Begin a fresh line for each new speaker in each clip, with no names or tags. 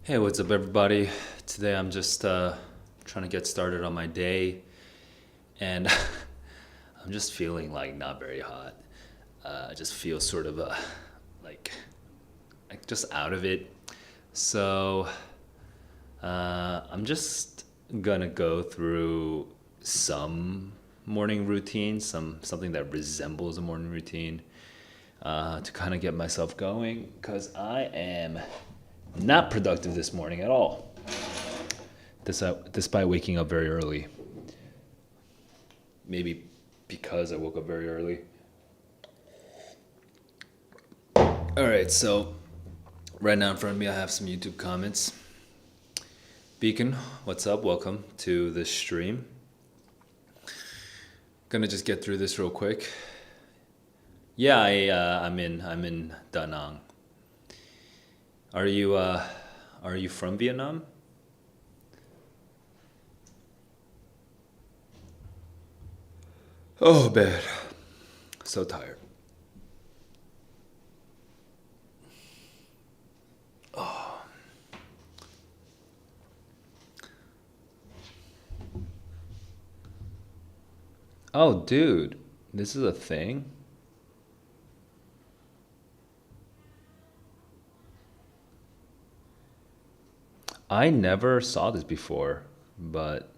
Hey, what's up, everybody? Today I'm just trying to get started on my day, and I'm just feeling like not very hot. I just feel sort of like like just out of it. So I'm just gonna go through some morning routine, something that resembles a morning routine, to kind of get myself going, because I am not productive this morning at all, despite waking up very early. Maybe because I woke up very early. All right, so right now in front of me, I have some YouTube comments. Beacon, what's up? Welcome to this stream. Gonna just get through this real quick. Yeah, I'm in Da Nang. Are you from Vietnam? Oh man, so tired. Oh dude, this is a thing. I never saw this before, but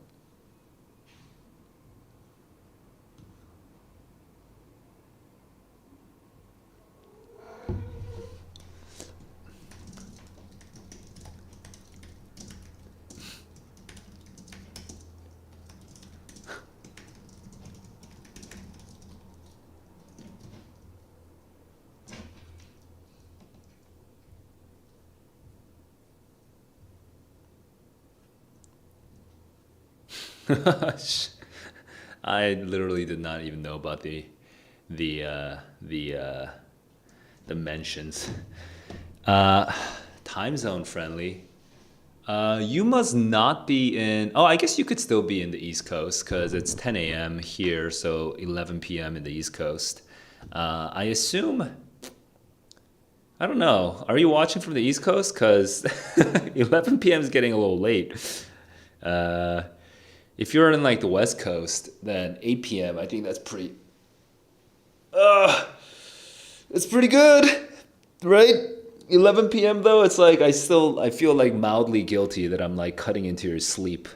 I literally did not even know about the uh, the uh, the mentions. Uh, Time zone friendly. You must not be in. Oh, I guess you could still be in the East Coast because it's 10 a.m. here, so 11 p.m. in the East Coast. I assume. I don't know. Are you watching from the East Coast? Because 11 p.m. is getting a little late. Uh, if you're in like the West Coast, then 8 p.m. I think that's pretty. Uh, it's pretty good, right? 11 p.m. though, it's like I feel like mildly guilty that I'm like cutting into your sleep.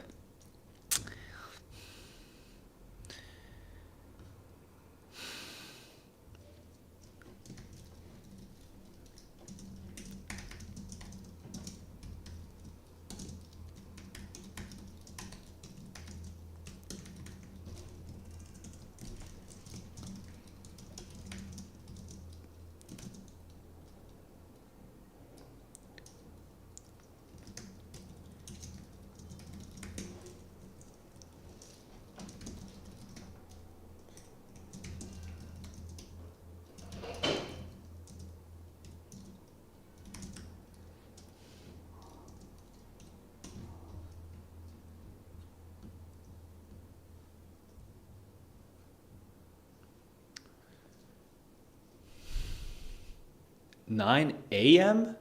9 a.m.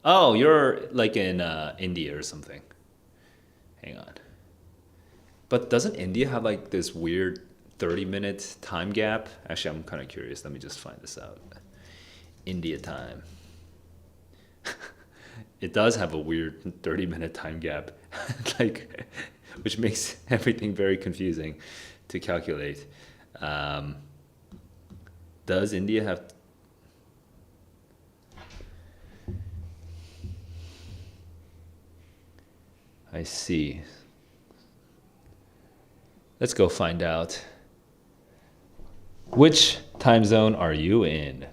Oh, you're like in India or something. Hang on. But doesn't India have like this weird 30-minute time gap? Actually, I'm kind of curious. Let me just find this out. India time. It does have a weird 30-minute time gap, like, which makes everything very confusing to calculate. Um, does India have? I see. Let's go find out. Which time zone are you in?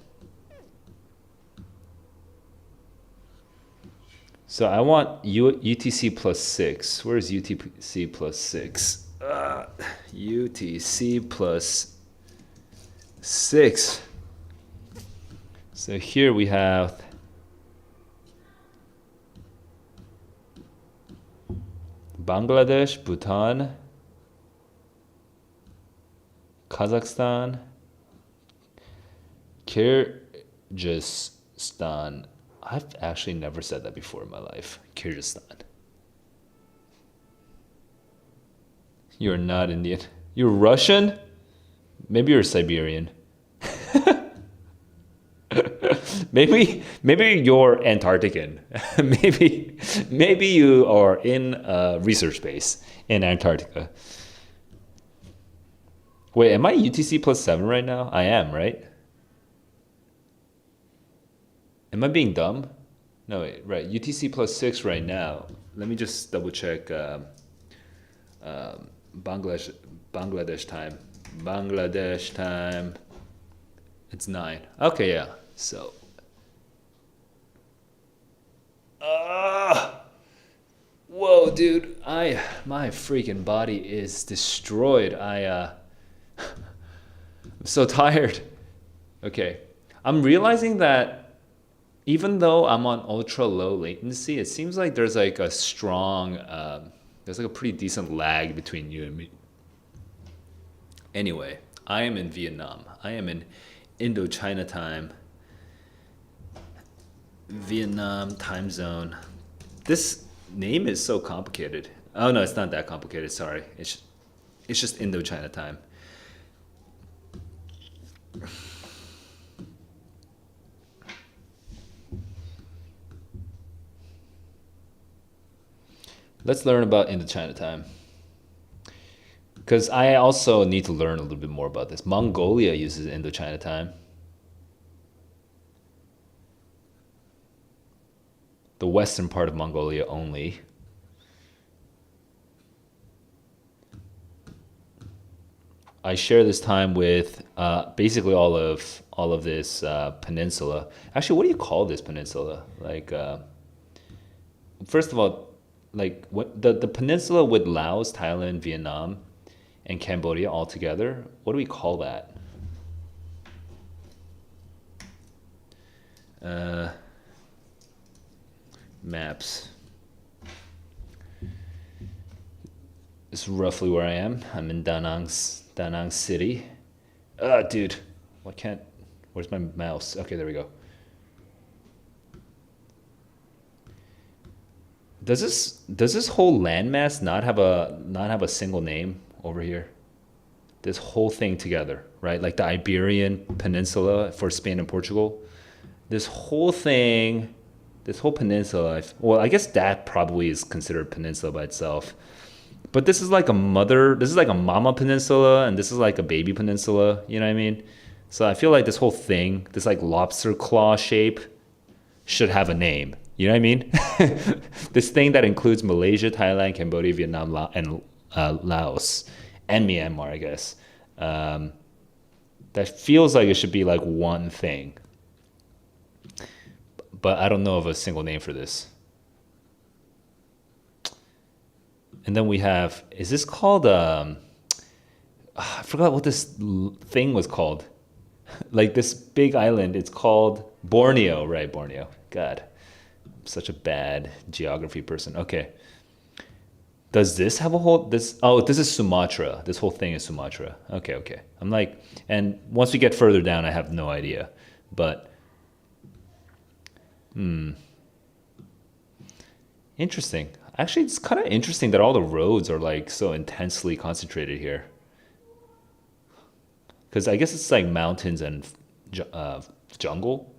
So I want UTC plus 6. Where's UTC plus 6? UTC plus 6. So here we have Bangladesh, Bhutan, Kazakhstan, Kyrgyzstan, I've actually never said that before in my life. Kyrgyzstan. You're not Indian. You're Russian? Maybe you're Siberian. Maybe you're Antarctican. maybe you are in a research base in Antarctica. Wait, am I UTC plus 7 right now? I am, right? Am I being dumb? No, wait, right. UTC plus 6 right now. Let me just double check Bangladesh Bangladesh time. Bangladesh time. It's 9. Okay, yeah. So, uh, whoa, dude. My freaking body is destroyed. I'm so tired. Okay. I'm realizing that even though I'm on ultra low latency, it seems like there's like a strong, there's like a pretty decent lag between you and me. Anyway, I am in Vietnam. I am in Indochina time, Vietnam time zone. This name is so complicated. Oh no, it's not that complicated. Sorry, it's just Indochina time. Let's learn about Indochina time. Because I also need to learn a little bit more about this. Mongolia uses Indochina time. The western part of Mongolia only. I share this time with basically all of this peninsula. Actually, what do you call this peninsula? Like, first of all, like what the peninsula with Laos, Thailand, Vietnam, and Cambodia all together. What do we call that? Uh, Maps. This is roughly where I am. I'm in Da Nang City. Dude, why can't? Where's my mouse? Okay, there we go. Does this whole landmass not have a single name over here? This whole thing together, right? Like the Iberian Peninsula for Spain and Portugal. This whole thing, this whole peninsula. Well, I guess that probably is considered peninsula by itself. But this is like a mother. This is like a mama peninsula, and this is like a baby peninsula. You know what I mean? So I feel like this whole thing, this like lobster claw shape, should have a name. You know what I mean? This thing that includes Malaysia, Thailand, Cambodia, Vietnam, and Laos, and Myanmar, I guess. That feels like it should be like one thing. But I don't know of a single name for this. And then we have, is this called, I forgot what this thing was called. Like this big island, it's called Borneo, right? Borneo. God, I'm such a bad geography person. Okay. Does this have a whole, this is Sumatra. This whole thing is Sumatra. Okay, okay. I'm like, and once we get further down, I have no idea. But, interesting. Actually, it's kind of interesting that all the roads are like so intensely concentrated here. Because I guess it's like mountains and jungle,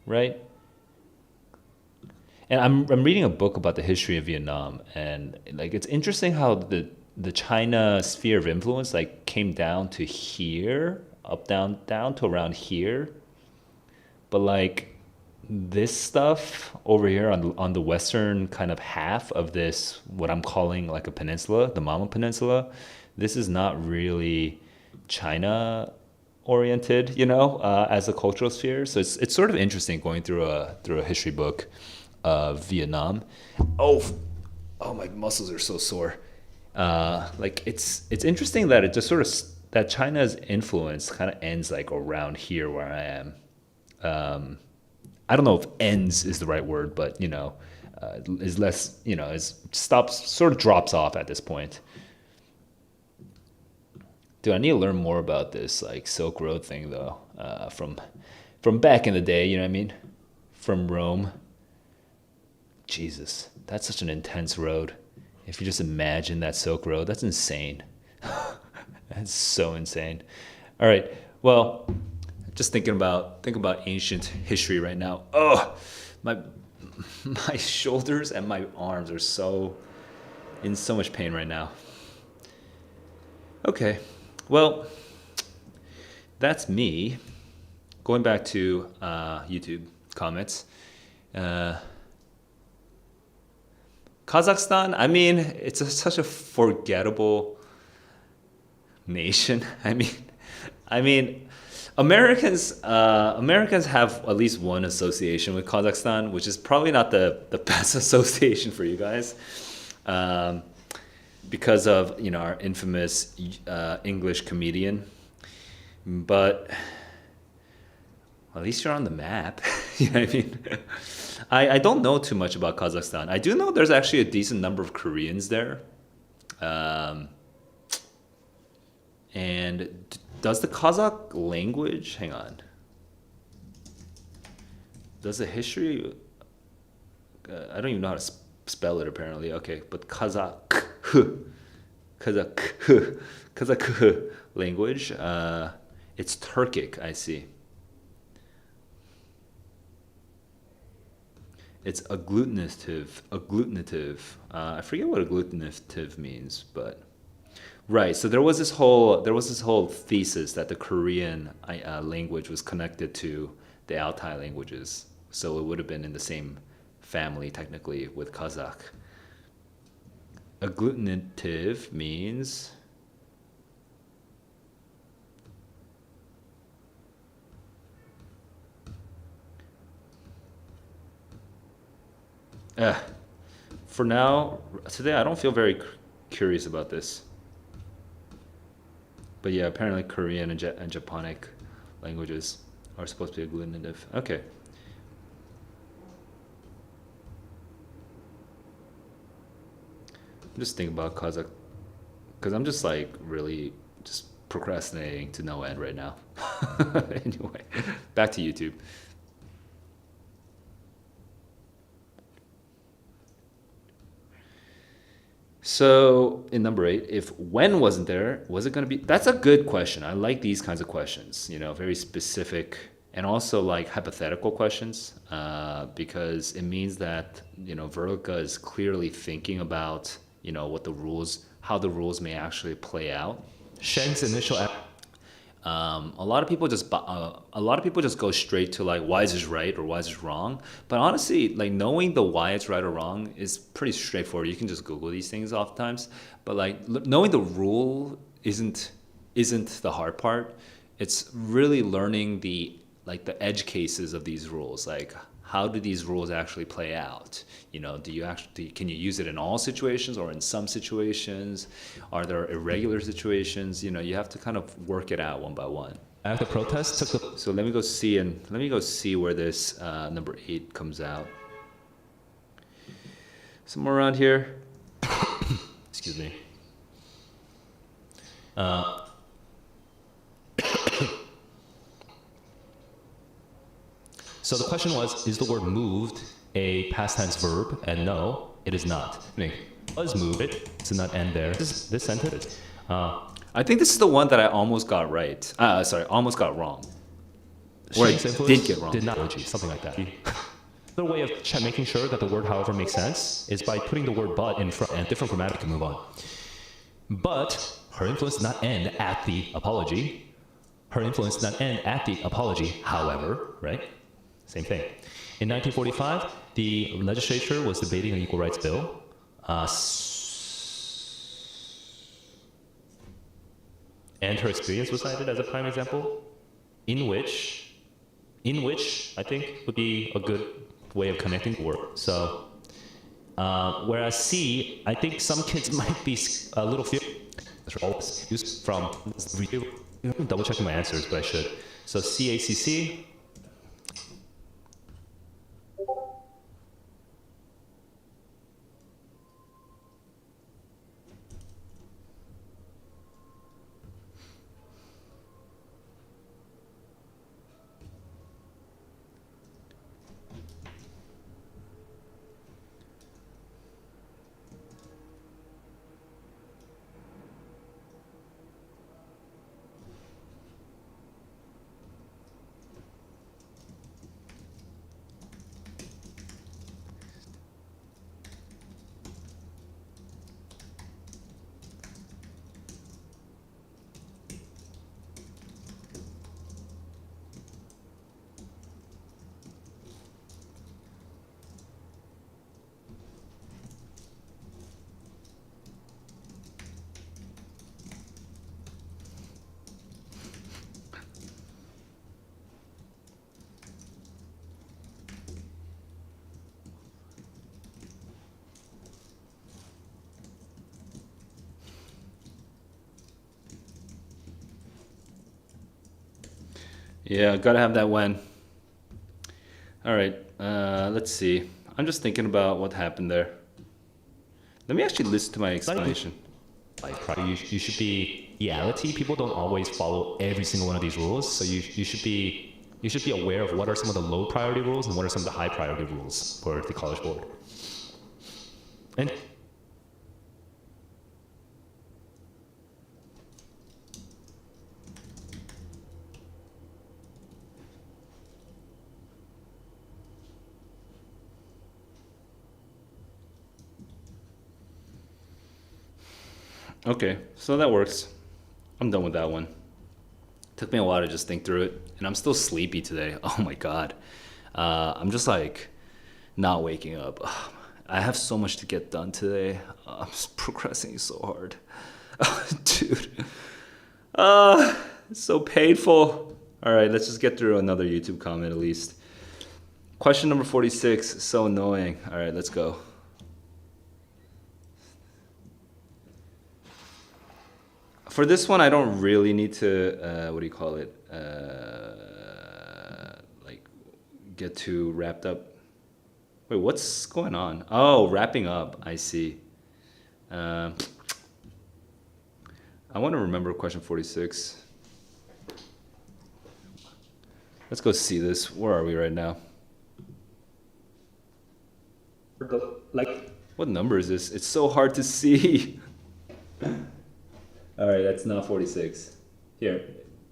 right? And I'm reading a book about the history of Vietnam, and like it's interesting how the China sphere of influence like came down to here, up down to around here, but like this stuff over here on the western kind of half of this, what I'm calling like a peninsula, the Mama Peninsula, this is not really China oriented, as a cultural sphere. So it's sort of interesting going through a history book of Vietnam. Oh, oh, my muscles are so sore. Like it's interesting that it just sort of that China's influence kind of ends like around here where I am. I don't know if ends is the right word, but is less, is stops, sort of drops off at this point. Dude, I need to learn more about this like Silk Road thing though, from back in the day. You know what I mean? From Rome. Jesus, that's such an intense road. If you just imagine that Silk Road, that's insane. That's so insane. All right. Well, just think about ancient history right now. Oh, my my shoulders and my arms are so in so much pain right now. Okay. Well, that's me. Going back to YouTube comments. Uh, Kazakhstan, I mean, such a forgettable nation. I mean, Americans have at least one association with Kazakhstan, which is probably not the best association for you guys, because of our infamous English comedian. But at least you're on the map. You know what I mean? I don't know too much about Kazakhstan. I do know there's actually a decent number of Koreans there. And does the Kazakh language, hang on, does the history, I don't even know how to spell it apparently. Okay, but Kazakh language, it's Turkic, I see. It's agglutinative. I forget what agglutinative means, but right. So there was this whole thesis that the Korean language was connected to the Altai languages, so it would have been in the same family technically with Kazakh. Agglutinative means for now, today I don't feel very curious about this. But yeah, apparently Korean and Japonic languages are supposed to be agglutinative. Okay. I'm just thinking about Kazakh, because I'm just like really just procrastinating to no end right now. Anyway, back to YouTube. So in number 8, if when wasn't there, was it going to be? That's a good question. I like these kinds of questions, very specific and also like hypothetical questions, because it means that, Vertica is clearly thinking about, what the rules, how the rules may actually play out.
Sheng's initial
A lot of people just go straight to like why is this right or why is this wrong. But honestly, like knowing the why it's right or wrong is pretty straightforward. You can just Google these things oftentimes. But like knowing the rule isn't the hard part. It's really learning the edge cases of these rules. Like how do these rules actually play out? Can you use it in all situations or in some situations? Are there irregular situations? You have to kind of work it out one by one.
after protests took the
So let me go see where this number 8 comes out. Somewhere around here.
excuse me. So the question was, is the word moved a past tense verb? And no, it is not. It was moved. It's not end there. This sentence.
I think this is the one that I almost got right. Almost got wrong. Or I did get wrong.
Did not, something like that. Another way of making sure that the word, however, makes sense is by putting the word but in front and different grammatic to move on. But her influence did not end at the apology. Her influence did not end at the apology, however, right? Same thing. In 1945, the legislature was debating an equal rights bill. And her experience was cited as a prime example, in which I think would be a good way of connecting the work. So, whereas C, I think some kids might be a little fear. Always used from. I'm double checking my answers, but I should. So CACC.
Yeah, gotta have that when. All right, let's see. I'm just thinking about what happened there. Let me actually listen to my explanation.
You should be reality. People don't always follow every single one of these rules, so you should be aware of what are some of the low priority rules and what are some of the high priority rules for the College Board. And
Okay, so that works. I'm done with that one. Took me a while to just think through it, and I'm still sleepy today. Oh my god. I'm just like not waking up. I have so much to get done today. I'm just procrastinating so hard. Dude. It's so painful. All right, let's just get through another YouTube comment at least. Question number 46, so annoying. All right, let's go. For this one, I don't really need to, what do you call it? Like, get too wrapped up. Wait, what's going on? Oh, wrapping up. I see. I want to remember question 46. Let's go see this. Where are we right now? Like, what number is this? It's so hard to see. All right, that's not 46. Here,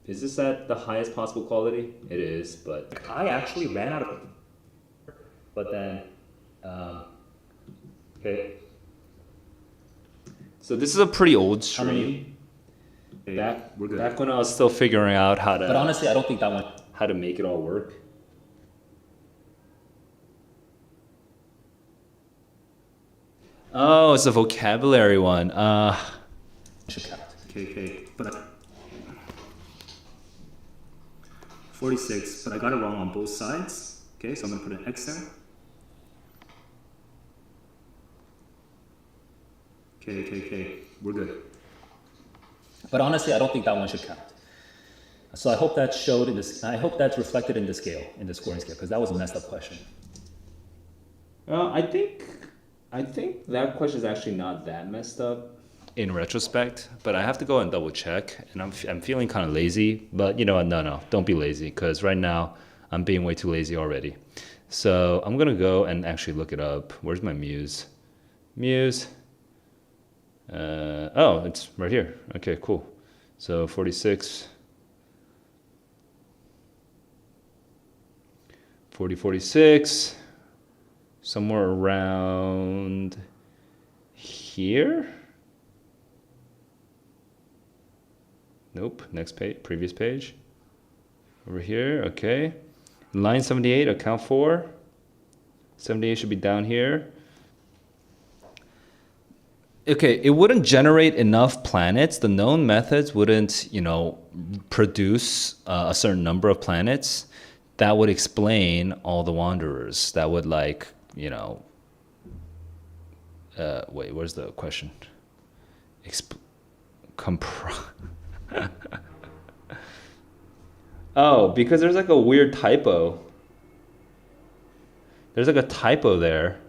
is this at the highest possible quality? It is, but I actually ran out of. But then, okay. So this is a pretty old stream. Back when I was still figuring out how to.
But honestly, I don't think that one.
How to make it all work. Oh, it's a vocabulary one.
Should count.
Okay, but 46, but I got it wrong on both sides. Okay, so I'm gonna put an X there. Okay, we're good.
But honestly, I don't think that one should count. So I hope that showed in this. I hope that's reflected in the scale, in the scoring scale, because that was a messed up question.
I think that question is actually not that messed up in retrospect, but I have to go and double check, and I'm feeling kind of lazy, but you know what, no, don't be lazy, because right now I'm being way too lazy already. So I'm gonna go and actually look it up. Where's my Muse? Oh, it's right here. Okay, cool. So 46, 46, somewhere around here. Nope, next page, previous page. Over here, okay. Line 78, account for. 78 should be down here. Okay, it wouldn't generate enough planets. The known methods wouldn't, produce a certain number of planets. That would explain all the wanderers. That would wait, where's the question? Oh, because there's like a weird typo. There's like a typo there.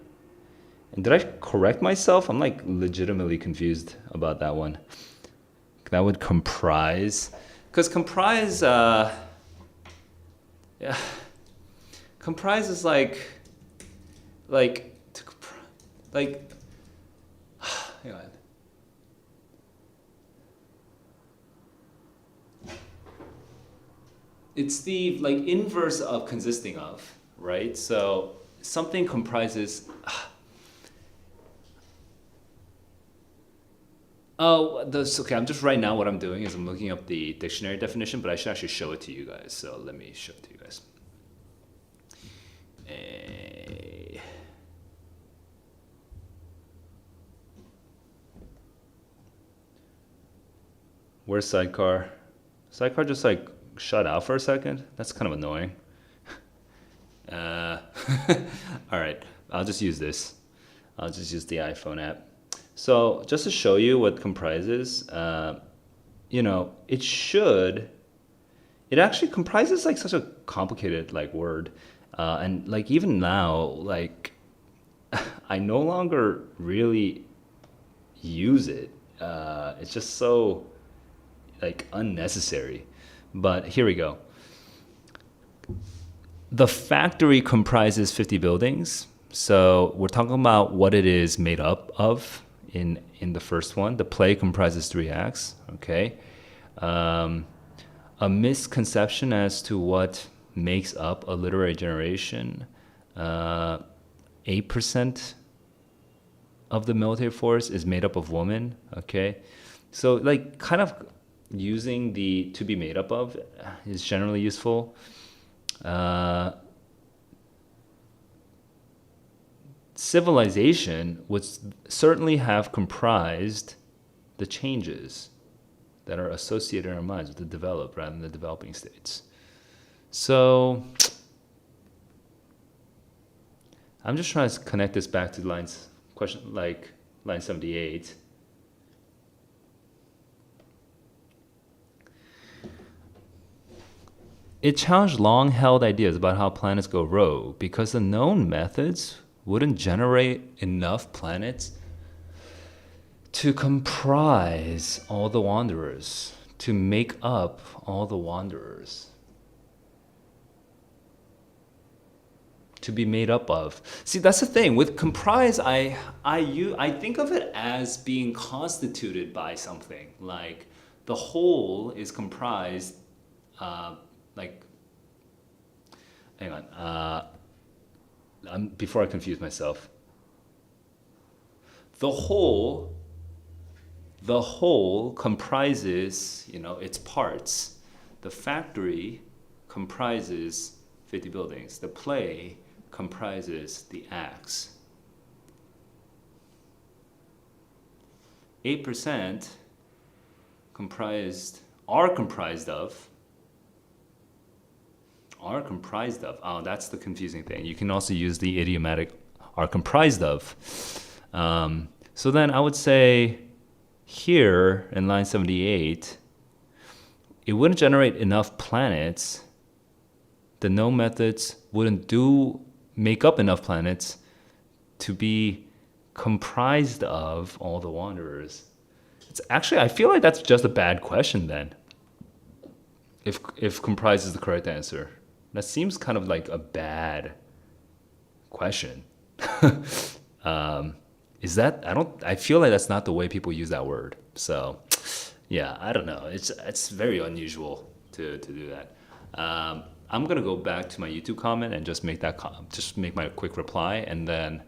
And did I correct myself? I'm like legitimately confused about that one. That would comprise. Because comprise, comprise is like, hang on. It's the inverse of consisting of, right? So something comprises. Okay. I'm just right now. What I'm doing is I'm looking up the dictionary definition, but I should actually show it to you guys. So let me show it to you guys. Where's sidecar? Sidecar just shut out for a second. That's kind of annoying. All right, I'll just use this. I'll just use the iPhone app. So just to show you what comprises, it should it actually comprises like such a complicated like word, and like even now, like I no longer really use it. It's just so like unnecessary. But here we go. The factory comprises 50 buildings. So we're talking about what it is made up of in the first one. The play comprises 3 acts. Okay. A misconception as to what makes up a literary generation. 8% of the military force is made up of women. Okay. So like kind of using the to be made up of is generally useful. Civilization would certainly have comprised the changes that are associated in our minds with the developed rather than the developing states. So I'm just trying to connect this back to line 78. It challenged long-held ideas about how planets go rogue because the known methods wouldn't generate enough planets to comprise all the wanderers, to make up all the wanderers, to be made up of. See, that's the thing with comprise. I think of it as being constituted by something. Like the whole is comprised. Like, hang on. Before I confuse myself, the whole comprises, its parts. The factory comprises 50 buildings. The play comprises the acts. 8% are comprised of. Oh, that's the confusing thing. You can also use the idiomatic are comprised of. So then I would say here in line 78, it wouldn't generate enough planets. The no methods wouldn't make up enough planets to be comprised of all the wanderers. It's actually, I feel like that's just a bad question then. If comprise is the correct answer. That seems kind of like a bad question. I feel like that's not the way people use that word. So yeah, I don't know. It's very unusual to do that. I'm gonna go back to my YouTube comment and just make my quick reply, and then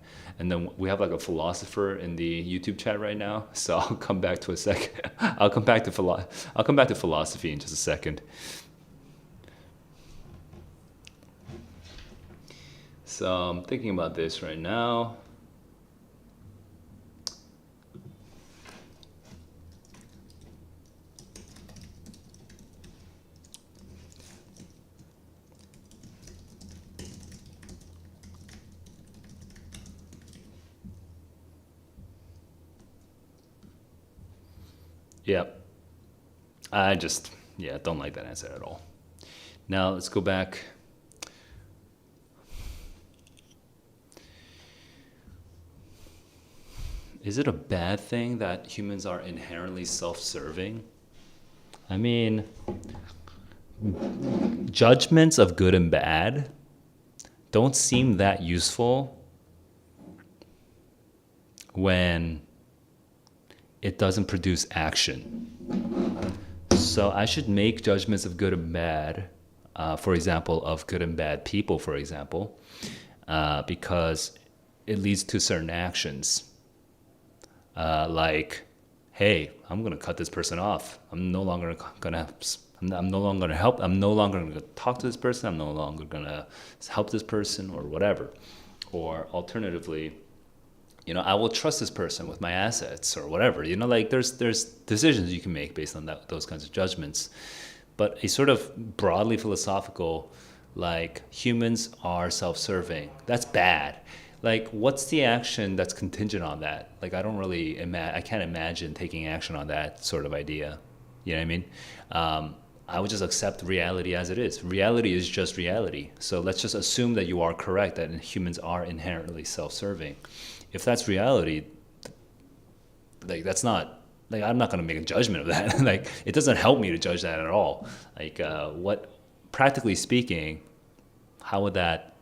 we have like a philosopher in the YouTube chat right now. So I'll come back to a second. I'll come back to philosophy in just a second. So I'm thinking about this right now. Yep. I just, don't like that answer at all. Now let's go back. Is it a bad thing that humans are inherently self-serving? I mean, judgments of good and bad don't seem that useful when it doesn't produce action. So I should make judgments of good and bad, for example, of good and bad people, for example, because it leads to certain actions. Like, hey, I'm gonna cut this person off. I'm no longer gonna help. I'm no longer gonna talk to this person. I'm no longer gonna help this person or whatever. Or alternatively, I will trust this person with my assets or whatever. Like there's decisions you can make based on those kinds of judgments. But a sort of broadly philosophical, like humans are self-serving. That's bad. Like, what's the action that's contingent on that? Like, I don't really I can't imagine taking action on that sort of idea. You know what I mean? I would just accept reality as it is. Reality is just reality. So let's just assume that you are correct, that humans are inherently self-serving. If that's reality, like that's not, like I'm not going to make a judgment of that. Like it doesn't help me to judge that at all. Like what, practically speaking, how would that,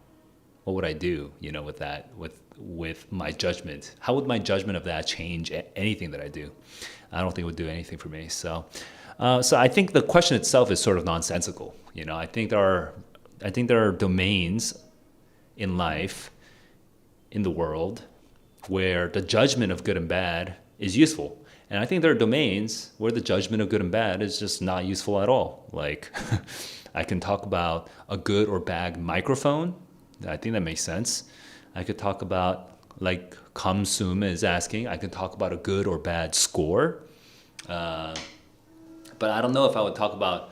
what would I do, you know, with that, with my judgment? How would my judgment of that change anything that I do? I don't think it would do anything for me. So I think the question itself is sort of nonsensical. You know, I think there are domains in life, in the world, where the judgment of good and bad is useful. And I think there are domains where the judgment of good and bad is just not useful at all. Like I can talk about a good or bad microphone. I think that makes sense. I could talk about, like Kamsum is asking, I could talk about a good or bad score. But I don't know if I would talk about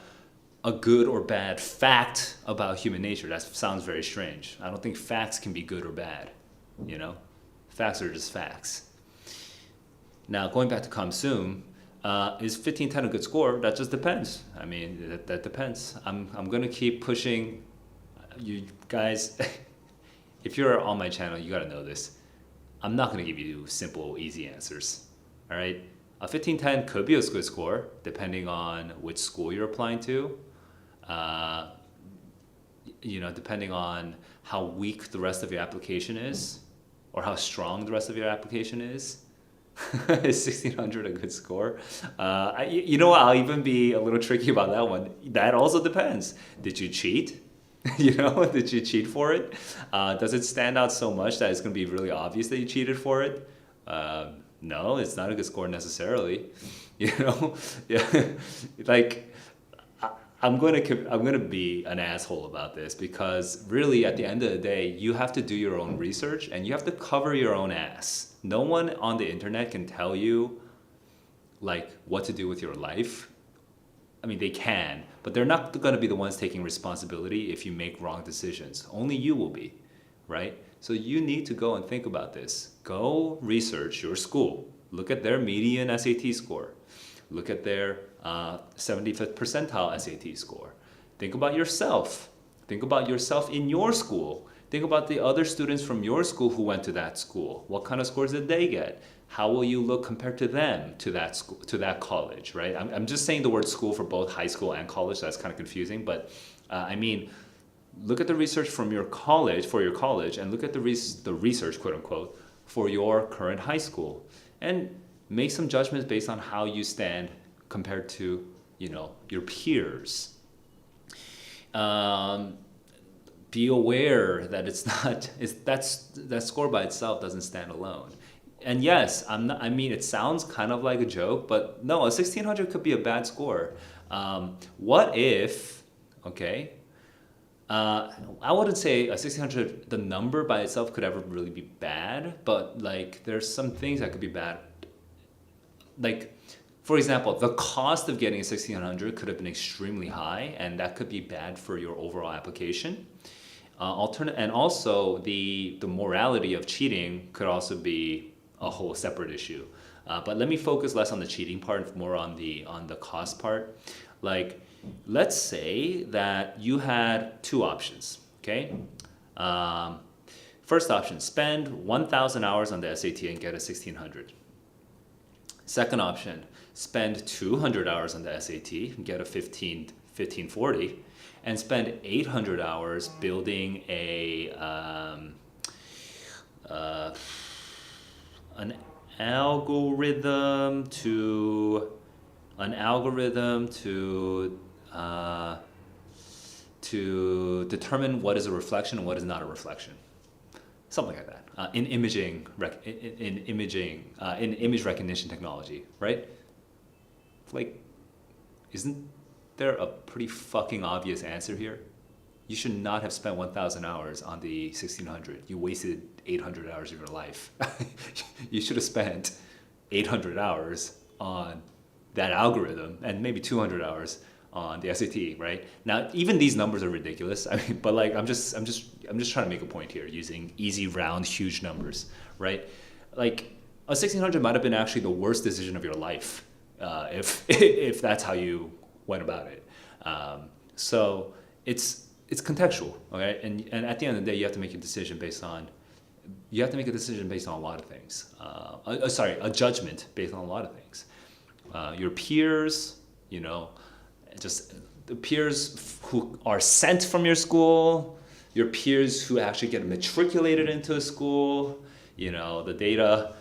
a good or bad fact about human nature. That sounds very strange. I don't think facts can be good or bad, you know? Facts are just facts. Now, going back to Kamsum, is 1510 a good score? That just depends. I mean, that depends. I'm going to keep pushing you guys. If you're on my channel, you got to know this. I'm not going to give you simple, easy answers. All right? A 1510 could be a good score, depending on which school you're applying to. You know, depending on how weak the rest of your application is, or how strong the rest of your application is. Is 1600 a good score? You know what? I'll even be a little tricky about that one. That also depends. Did you cheat? You know, did you cheat for it? Does it stand out so much that it's going to be really obvious that you cheated for it? No, it's not a good score necessarily. You know, yeah, like I'm gonna be an asshole about this, because really at the end of the day, you have to do your own research and you have to cover your own ass. No one on the internet can tell you like what to do with your life. I mean, they can, but they're not going to be the ones taking responsibility if you make wrong decisions. Only you will be, right? So you need to go and think about this. Go research your school. Look at their median SAT score. Look at their 75th percentile SAT score. Think about yourself. Think about yourself in your school. Think about the other students from your school who went to that school. What kind of scores did they get? How will you look compared to them, to that school, to that college, right? I'm just saying the word school for both high school and college. That's kind of confusing, but I mean, look at the research from your college, for your college, and look at the research, quote unquote, for your current high school, and make some judgments based on how you stand compared to, you know, your peers. Be aware that that score by itself doesn't stand alone. And yes, I mean, it sounds kind of like a joke, but no, a 1600 could be a bad score. What if, okay, I wouldn't say a 1600, the number by itself could ever really be bad, but like there's some things that could be bad. Like, for example, the cost of getting a 1600 could have been extremely high, and that could be bad for your overall application. And also the morality of cheating could also be a whole separate issue. But let me focus less on the cheating part, more on the cost part. Like, let's say that you had two options, okay? First option, spend 1,000 hours on the SAT and get a 1600. Second option, spend 200 hours on the SAT and get a 1540, and spend 800 hours building an algorithm to determine what is a reflection and what is not a reflection, something like that. In image recognition technology, right? Like, isn't there a pretty fucking obvious answer here? You should not have spent 1,000 hours on the 1600. You wasted 800 hours of your life. You should have spent 800 hours on that algorithm and maybe 200 hours on the SAT, right? Now, even these numbers are ridiculous. I mean, but like, I'm just trying to make a point here using easy, round, huge numbers, right? Like, a 1600 might have been actually the worst decision of your life, if that's how you went about it. So it's contextual, okay? And at the end of the day, you have to make a decision based on a lot of things. A judgment based on a lot of things. Your peers, just the peers who are sent from your school, your peers who actually get matriculated into a school, the data,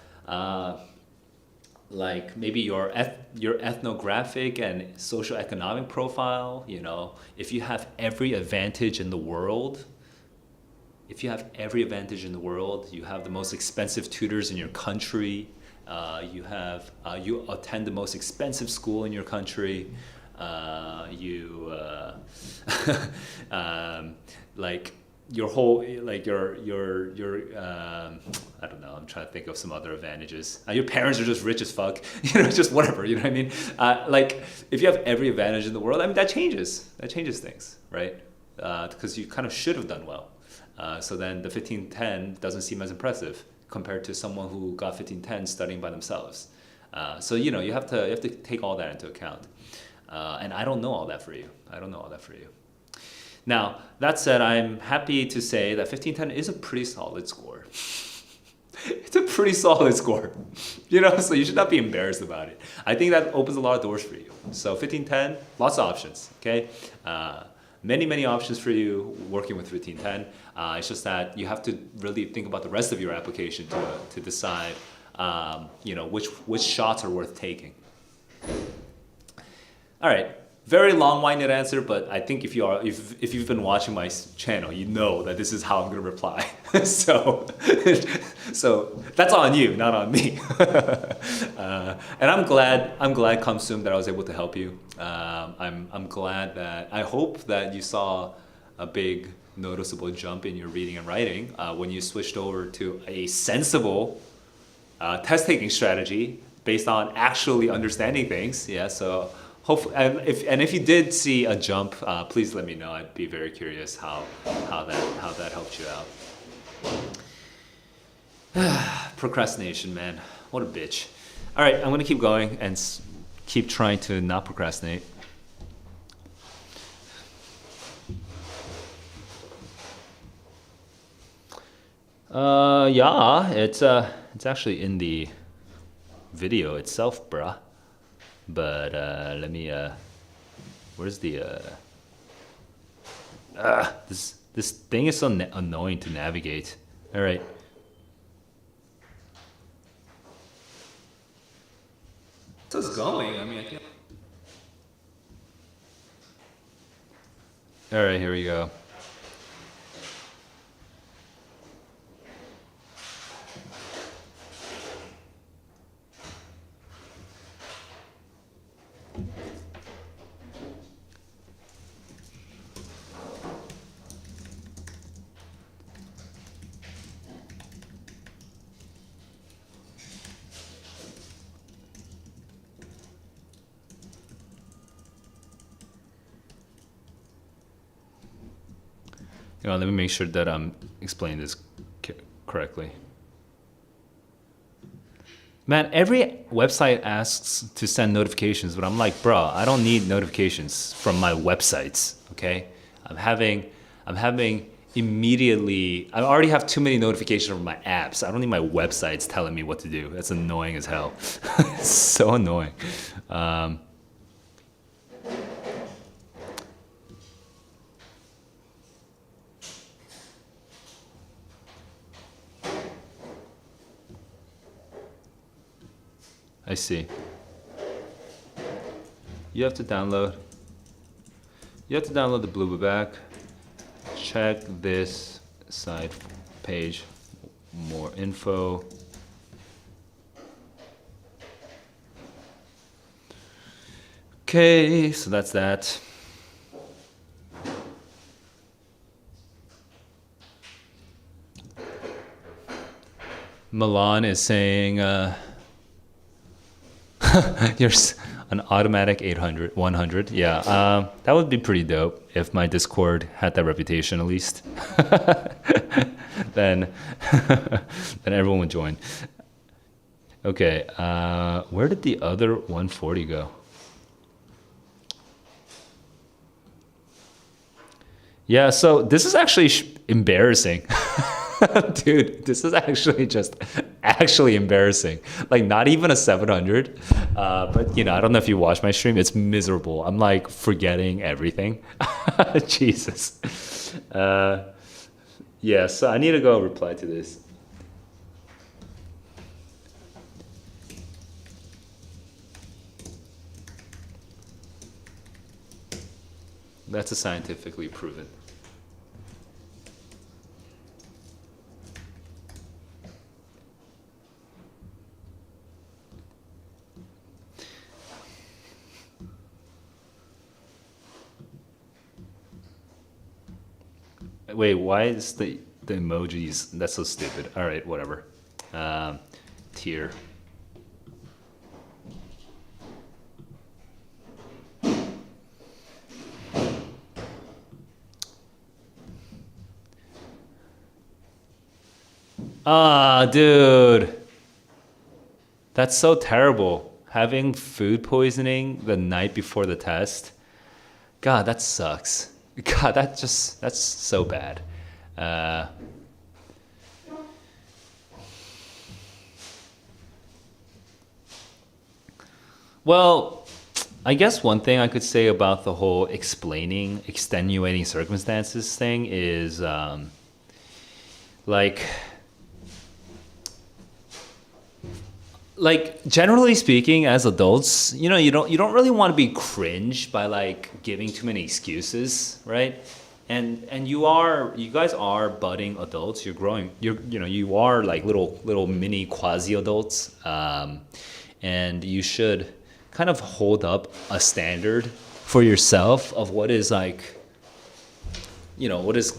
like maybe your ethnographic and social economic profile, if you have every advantage in the world, you have the most expensive tutors in your country, you attend the most expensive school in your country, like your whole, like your I don't know, I'm trying to think of some other advantages. Your parents are just rich as fuck, just whatever, you know what I mean? Like if you have every advantage in the world, I mean, that changes things, right? Because you kind of should have done well. So then the 1510 doesn't seem as impressive compared to someone who got 1510 studying by themselves. So you have to take all that into account. And I don't know all that for you. Now, that said, I'm happy to say that 1510 is a pretty solid score. It's a pretty solid score, so you should not be embarrassed about it. I think that opens a lot of doors for you. So 1510, lots of options, okay? Many options for you working with 1510. It's just that you have to really think about the rest of your application to decide, which shots are worth taking. All right. Very long-winded answer, but I think if you've been watching my channel, you know that this is how I'm gonna reply. so that's on you, not on me. And I'm glad come soon that I was able to help you. I'm glad that I hope that you saw a big noticeable jump in your reading and writing when you switched over to a sensible test-taking strategy based on actually understanding things. Yeah, so. Hopefully, and if you did see a jump, please let me know. I'd be very curious how that helped you out. Procrastination, man, what a bitch. All right, I'm gonna keep going and keep trying to not procrastinate. Yeah, it's actually in the video itself, bruh. But let me. Where's the? This thing is so annoying to navigate. All right. So it's going. I mean, I can't. All right, here we go. Let me make sure that I'm explaining this correctly. Man, every website asks to send notifications, but I'm like, bro, I don't need notifications from my websites, okay? I'm having immediately, I already have too many notifications from my apps. I don't need my websites telling me what to do. That's annoying as hell. It's so annoying. I see. You have to download the Blueback. Check this site page, more info. Okay, so that's that. Milan is saying, you're an automatic 100. Yeah, that would be pretty dope if my Discord had that reputation at least. then everyone would join. Okay, where did the other 140 go? Yeah, so this is actually embarrassing. Dude, this is actually just actually embarrassing. Like not even a 700. But I don't know if you watch my stream. It's miserable. I'm like forgetting everything. Jesus. Yeah, so I need to go reply to this. That's a scientifically proven. Wait, why is the emojis? That's so stupid. All right, whatever. Tier. Ah, dude. That's so terrible. Having food poisoning the night before the test. God, that sucks. God, that's so bad. Uh, well, I guess one thing I could say about the whole explaining extenuating circumstances thing is like generally speaking, as adults, you don't really want to be cringe by like giving too many excuses, right? And you guys are budding adults. You're growing. You are like little mini quasi adults, and you should kind of hold up a standard for yourself of what is like, what is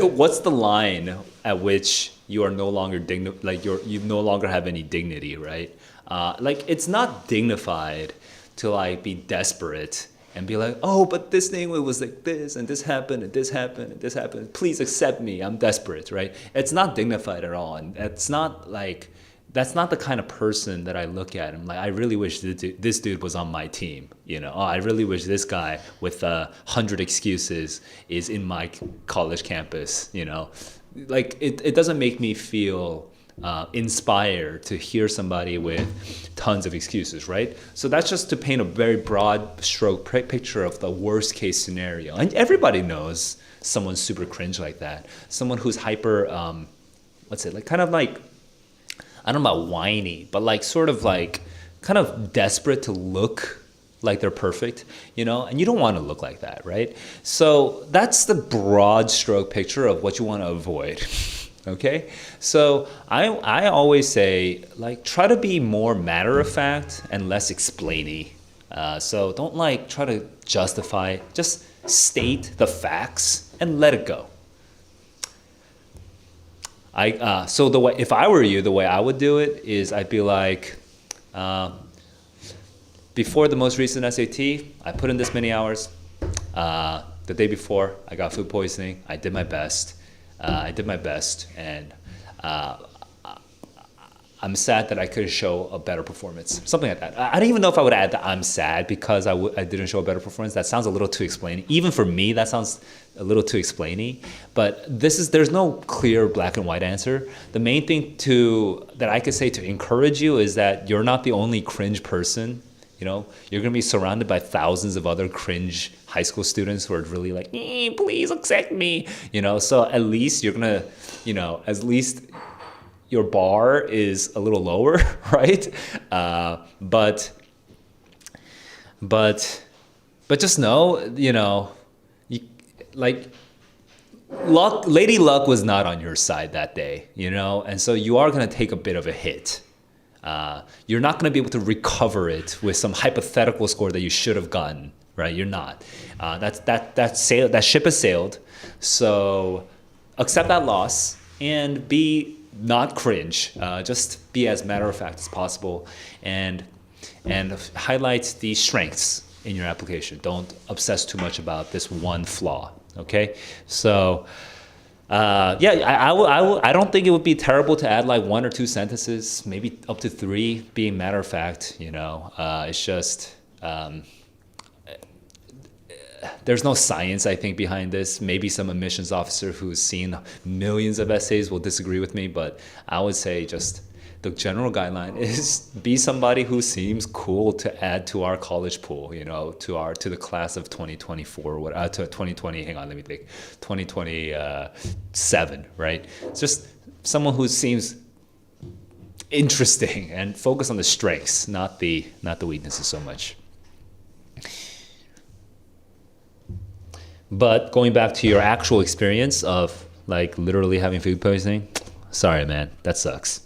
what's the line at which you are no longer you no longer have any dignity, right? Like it's not dignified to like be desperate and be like, oh, but this thing was like this and this happened and this happened and this happened. Please accept me. I'm desperate, right? It's not dignified at all, and it's not like that's not the kind of person that I look at. I'm like, I really wish this dude was on my team. Oh, I really wish this guy with 100 excuses is in my college campus. Like it doesn't make me feel inspired to hear somebody with tons of excuses, right? So that's just to paint a very broad stroke picture of the worst case scenario. And everybody knows someone super cringe like that. Someone who's hyper, like kind of like, I don't know about whiny, but like sort of like kind of desperate to look like they're perfect, and you don't want to look like that, right? So that's the broad stroke picture of what you want to avoid. Okay, so I always say like try to be more matter of fact and less explainy. So don't like try to justify, just state the facts and let it go. So the way, if I were you, the way I would do it is I'd be like, before the most recent SAT, I put in this many hours. The day before, I got food poisoning. I did my best. And I'm sad that I couldn't show a better performance. Something like that. I don't even know if I would add that I'm sad because I didn't show a better performance. That sounds a little too explaining. Even for me, that sounds a little too explaining. But there's no clear black and white answer. The main thing that I could say to encourage you is that you're not the only cringe person. You're going to be surrounded by thousands of other cringe high school students who are really like, please accept me. So at least you're going to, at least your bar is a little lower, right? But just know, Lady Luck was not on your side that day, and so you are going to take a bit of a hit. You're not going to be able to recover it with some hypothetical score that you should have gotten, right? You're not. That ship has sailed. So accept that loss and be not cringe. Just be as matter of fact as possible, and highlight the strengths in your application. Don't obsess too much about this one flaw. Okay, so. I don't think it would be terrible to add like 1 or 2 sentences, maybe up to 3, being matter of fact. It's just there's no science, I think, behind this. Maybe some admissions officer who's seen millions of essays will disagree with me, but I would say just the general guideline is be somebody who seems cool to add to our college pool, to the class of 2024, to 2020, hang on, let me think, 2027, right? It's just someone who seems interesting and focus on the strengths, not the weaknesses so much. But going back to your actual experience of like literally having food poisoning, sorry, man, that sucks.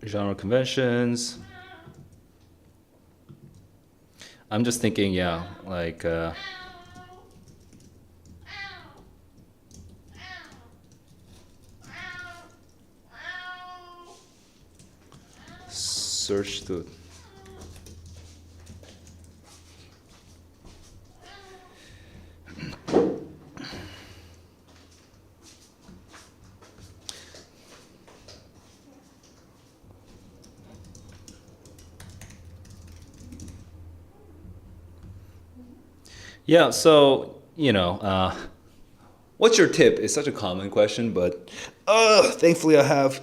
Genre conventions. I'm just thinking, yeah, like search the yeah, so what's your tip? It's such a common question, but thankfully I have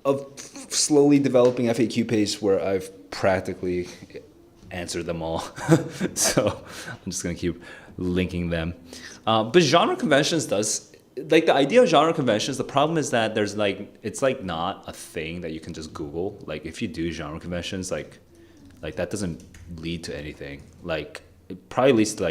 a slowly developing FAQ page where I've practically answered them all. So I'm just gonna keep linking them. But genre conventions does, like the idea of genre conventions, the problem is that there's it's like not a thing that you can just Google. Like if you do genre conventions, like that doesn't lead to anything. Like it probably leads to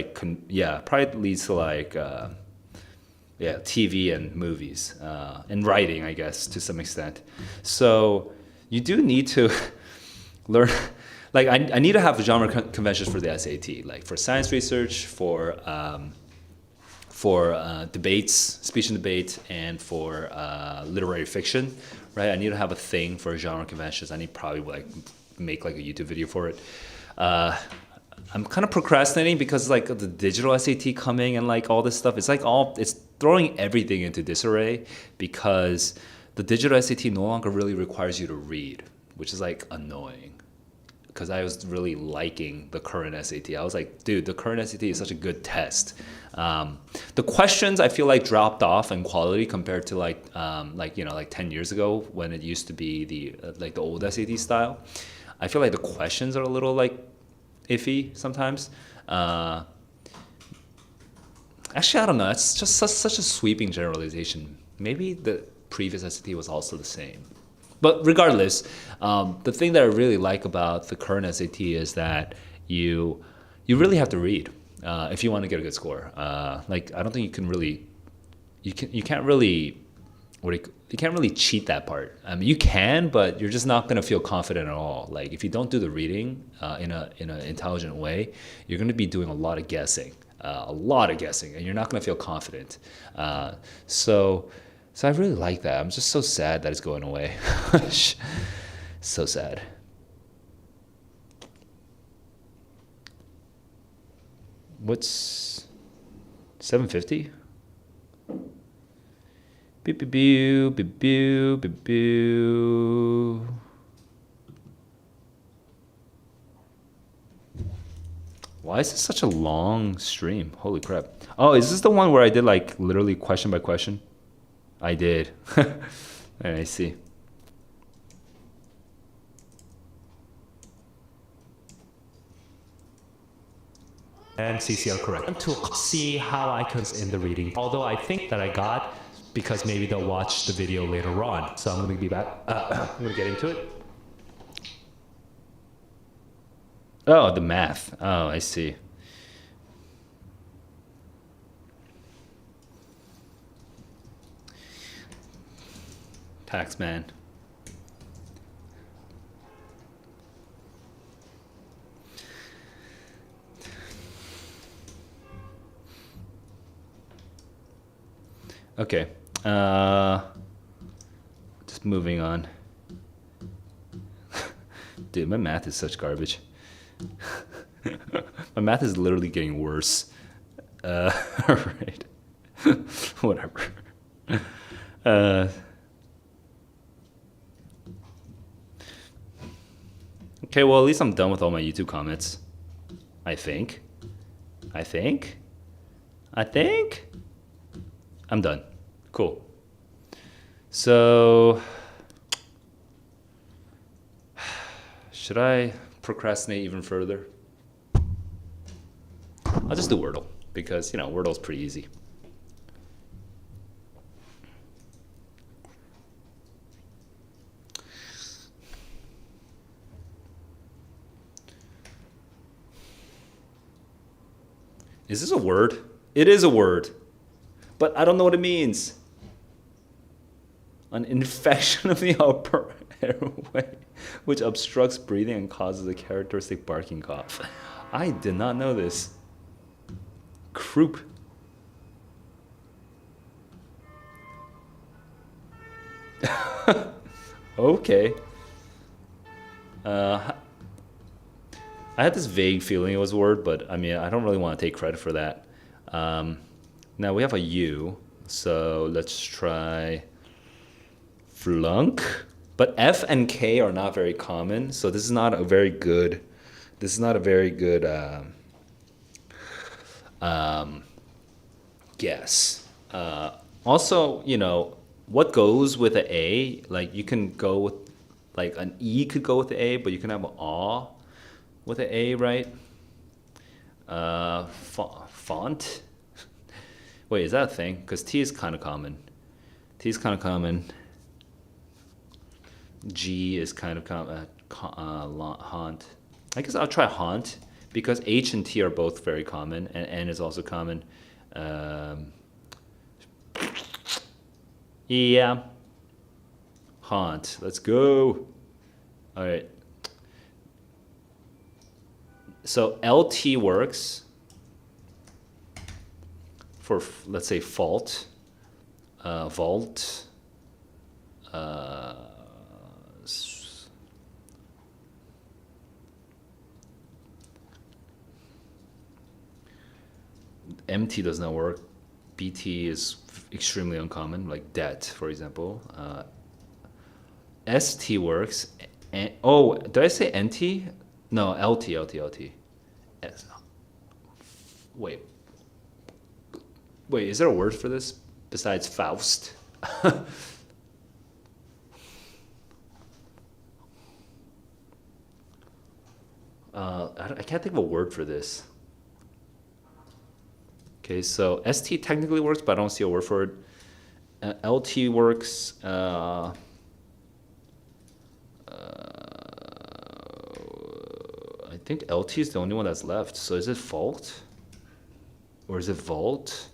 TV and movies and writing, I guess, to some extent. So you do need to learn. Like I need to have genre conventions for the SAT, like for science research, for debates, speech and debate, and for literary fiction, right? I need to have a thing for genre conventions. I need probably make like a YouTube video for it. I'm kind of procrastinating because like the digital SAT coming and like all this stuff, it's throwing everything into disarray because the digital SAT no longer really requires you to read, which is like annoying. Because I was really liking the current SAT. I was like, dude, the current SAT is such a good test. The questions I feel like dropped off in quality compared to like 10 years ago when it used to be the old SAT style. I feel like the questions are a little like iffy sometimes. Actually, I don't know. It's just such a sweeping generalization. Maybe the previous SAT was also the same. But regardless, the thing that I really like about the current SAT is that you really have to read if you want to get a good score. I don't think you can't really cheat that part. I mean, you can, but you're just not gonna feel confident at all. Like if you don't do the reading in an intelligent way, you're gonna be doing a lot of guessing, and you're not gonna feel confident. So I really like that. I'm just so sad that it's going away. So sad. What's 750? Beep beep beep beep beep beep beep. Why is this such a long stream? Holy crap. Oh, is this the one where I did like literally question by question? I did. I see.
And CCR correct. To see how I could in the reading. Although I think that I got, because maybe they'll watch the video later on. So I'm going to be back. I'm going to get into it.
Oh, the math. Oh, I see. Taxman. Okay. Just moving on. Dude, my math is such garbage. My math is literally getting worse. Alright. Whatever. Okay, well, at least I'm done with all my YouTube comments. I think. I'm done. Cool. So, should I procrastinate even further? I'll just do Wordle because, you know, Wordle's pretty easy. Is this a word? It is a word, but I don't know what it means. An infection of the upper airway, which obstructs breathing and causes a characteristic barking cough. I did not know this. Croup. Okay. I had this vague feeling it was a word, but I mean, I don't really want to take credit for that. Now we have a U, so let's try flunk. But F and K are not very common, so this is not a very good. Guess. Also, you know, what goes with an A? Like you can go with, like an E could go with the A, but you can have an A with an A, right? Font. Wait, is that a thing? Because T is kind of common. G is kind of common. Haunt. I guess I'll try haunt because H and T are both very common, and N is also common. Yeah. Haunt. Let's go. All right. So LT works for, let's say, fault, vault, MT does not work. BT is extremely uncommon, like debt, for example. ST works. Oh, did I say NT? No, LT. Wait, is there a word for this besides Faust? I can't think of a word for this. Okay, so ST technically works, but I don't see a word for it. LT works. I think LT is the only one that's left. So is it fault? Or is it vault?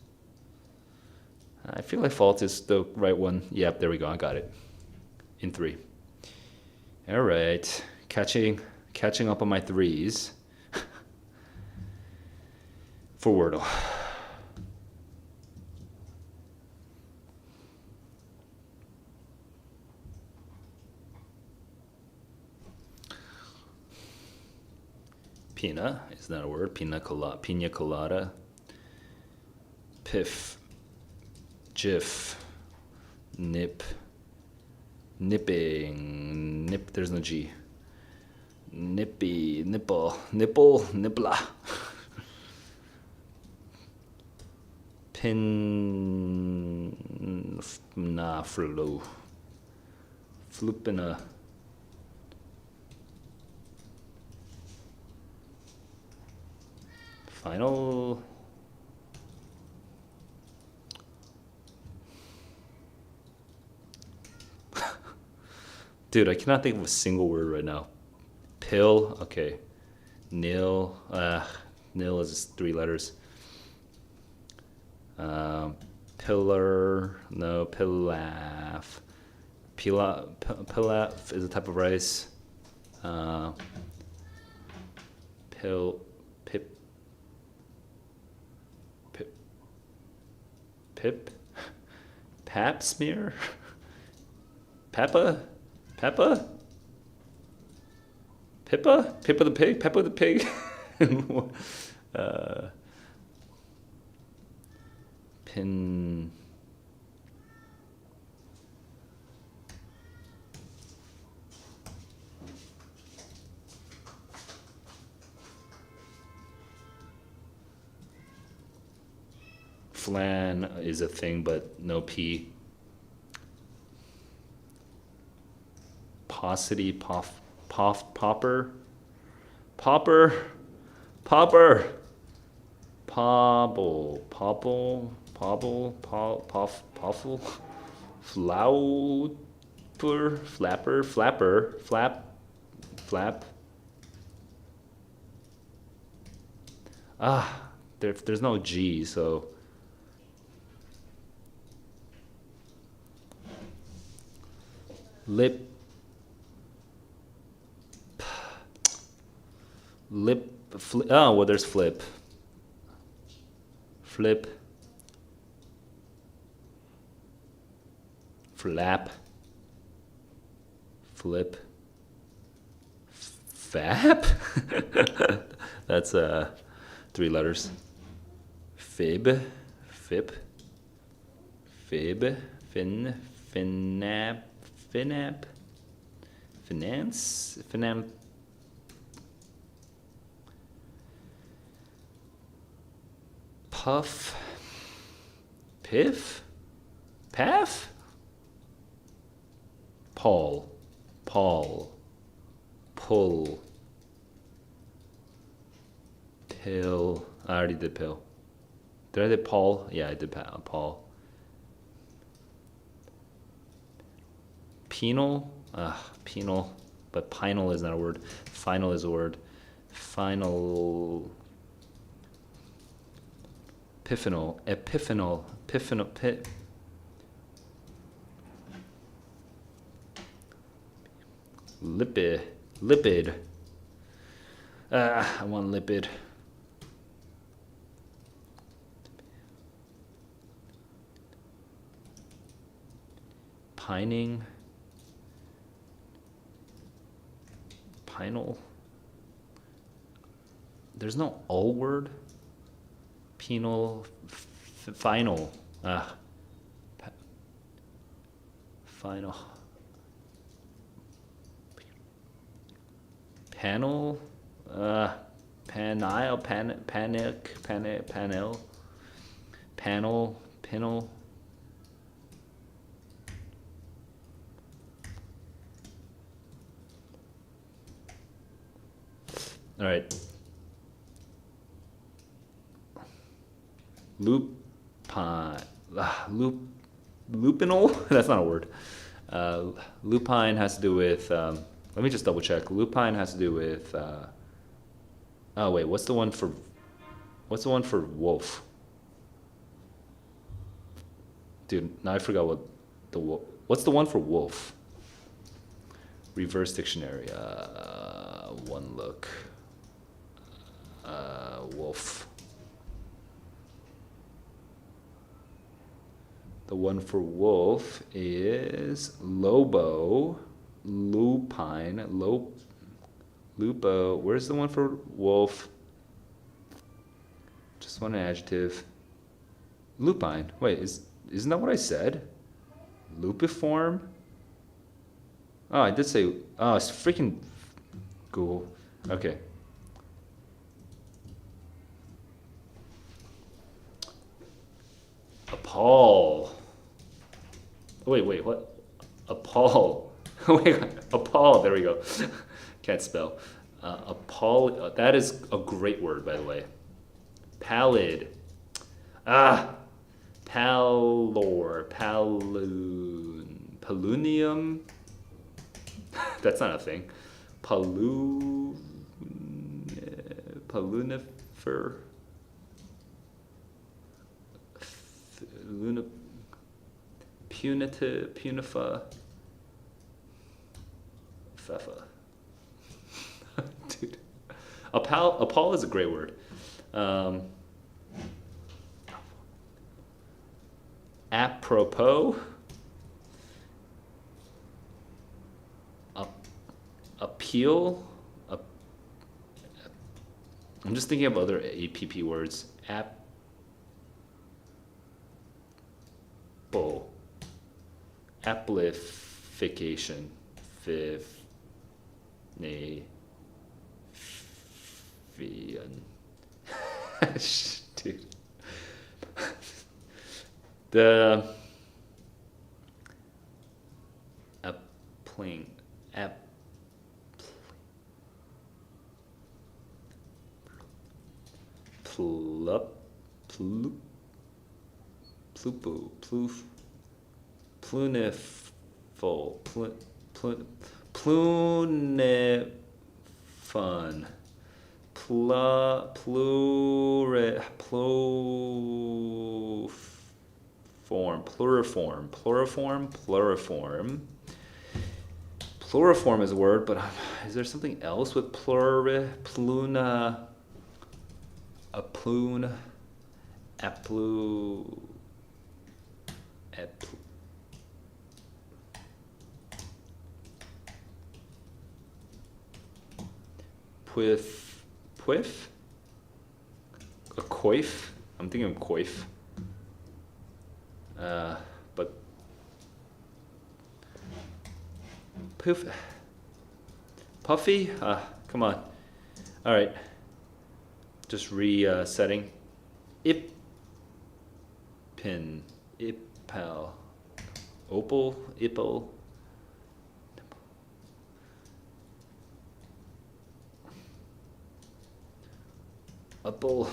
I feel like fault is the right one. Yep, there we go. I got it. In 3. All right. Catching up on my 3s. For Wordle. Pina is not a word. Pina colada. Piff. Jiff. Nip. Nipping. Nip. There's no G. Nippy. Nipple. Nipple. Nippla. Flu. Flupina. Final. Dude, I cannot think of a single word right now. Pill. Okay. Nil. Nil is just 3 letters. Pillar. No. Pilaf. Pilaf is a type of rice. Pip. Pap smear. Peppa. Pippa the pig. Peppa the pig. Pin. Flan is a thing, but no P. Paucity, popper, pobble, poffle, flap. There's no G, so. Lip. Oh, well, there's flip. Flip. Flap. Flip. Fap? That's 3 letters. Fib. Fip. Fib. Finap. Finance. Puff. Piff. Paff. Paul. Pull. Pill. I already did pill. Did I do Paul? Yeah, I did Paul. Penal. Penal. But pinal is not a word. Final is a word. Final. Epiphenol. Lipid. I want lipid. Pining. Pinal. There's no O word. Penal. Final. Final. Panel. Panel. Pinal. All right. Lupinol? That's not a word. Lupine has to do with. Let me just double check. Lupine has to do with. Oh wait, what's the one for wolf? Dude, now I forgot what the wolf. What's the one for wolf? Reverse dictionary. One look. Wolf. The one for wolf is lobo, lupine, Lupo. Where's the one for wolf? Just one adjective. Lupine. Wait, isn't that what I said? Lupiform? Oh, I did say. Oh, it's freaking Google. Okay. Appall. Oh, wait, what? Appall. Wait, appall. There we go. Can't spell. Appall. That is a great word, by the way. Pallid. Pallor. Palunium. That's not a thing. Palunifer. Punifa. Fefa. Dude. Appall is a great word. Apropos. Appeal. I'm just thinking of other APP words. Amplification. Dude. The plane. Pluniful. Plunifun. Pluriform. Pluriform is a word, but is there something else with pluna? A plune, Puif, a coif. I'm thinking of coif. But poof, puffy. Come on. All right. Just resetting. Ipal, opal, ipal. Upple,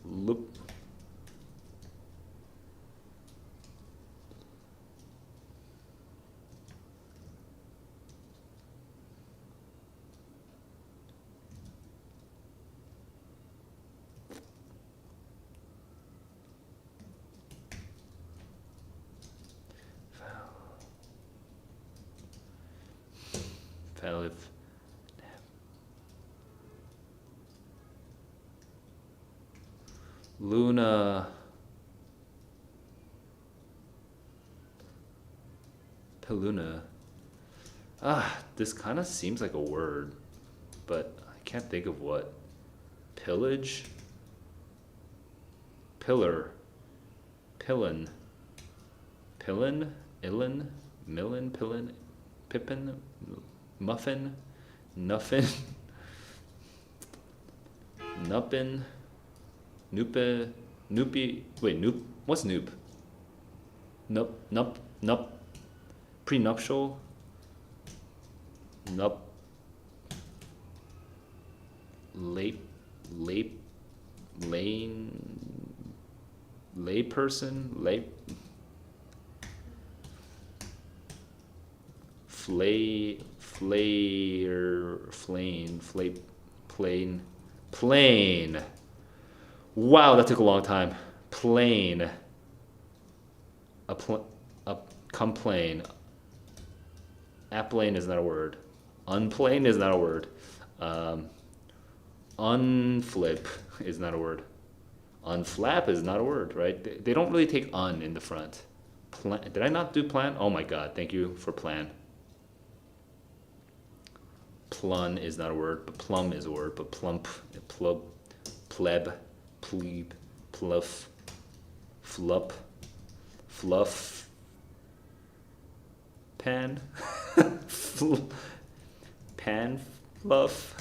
loop. Valve. Luna. Peluna. This kind of seems like a word, but I can't think of what. Pillage. Pillar. Pillin. Pillin. Illin. Millin. Pillin. Pippin. Muffin. Nuffin. Nuppin. Noopa. Noopy. Wait, noop. What's noop? Nup. Prenuptial. Nup. Lane. Layperson. Plane. Wow, that took a long time. Plane. Complain. Aplane is not a word. Unplane is not a word. Unflip is not a word. Unflap is not a word, right? They don't really take un in the front. Did I not do plan? Oh my god, thank you for plan. plun is not a word, but plum is a word. But plump, plub, pleb, plebe, pluff, flup, fluff, pan, pan, fluff.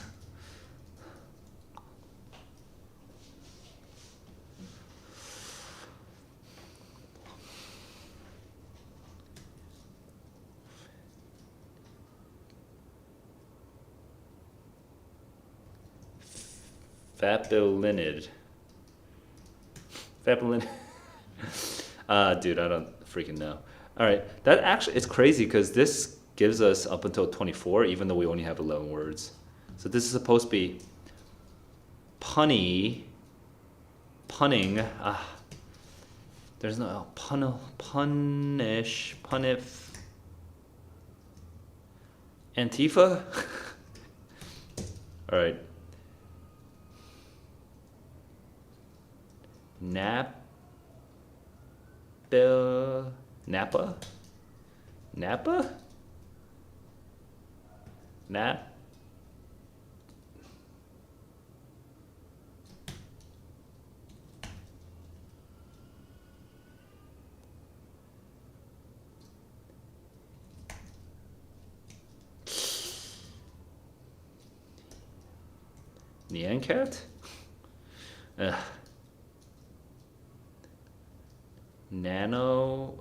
Fapilinid. Fapilinid. Dude, I don't freaking know. All right, that actually, it's crazy because this gives us up until 24, even though we only have 11 words. So this is supposed to be punny, punning. There's no punish, punif, Antifa. All right. Napa? Nap? Nyan cat? Nanipole.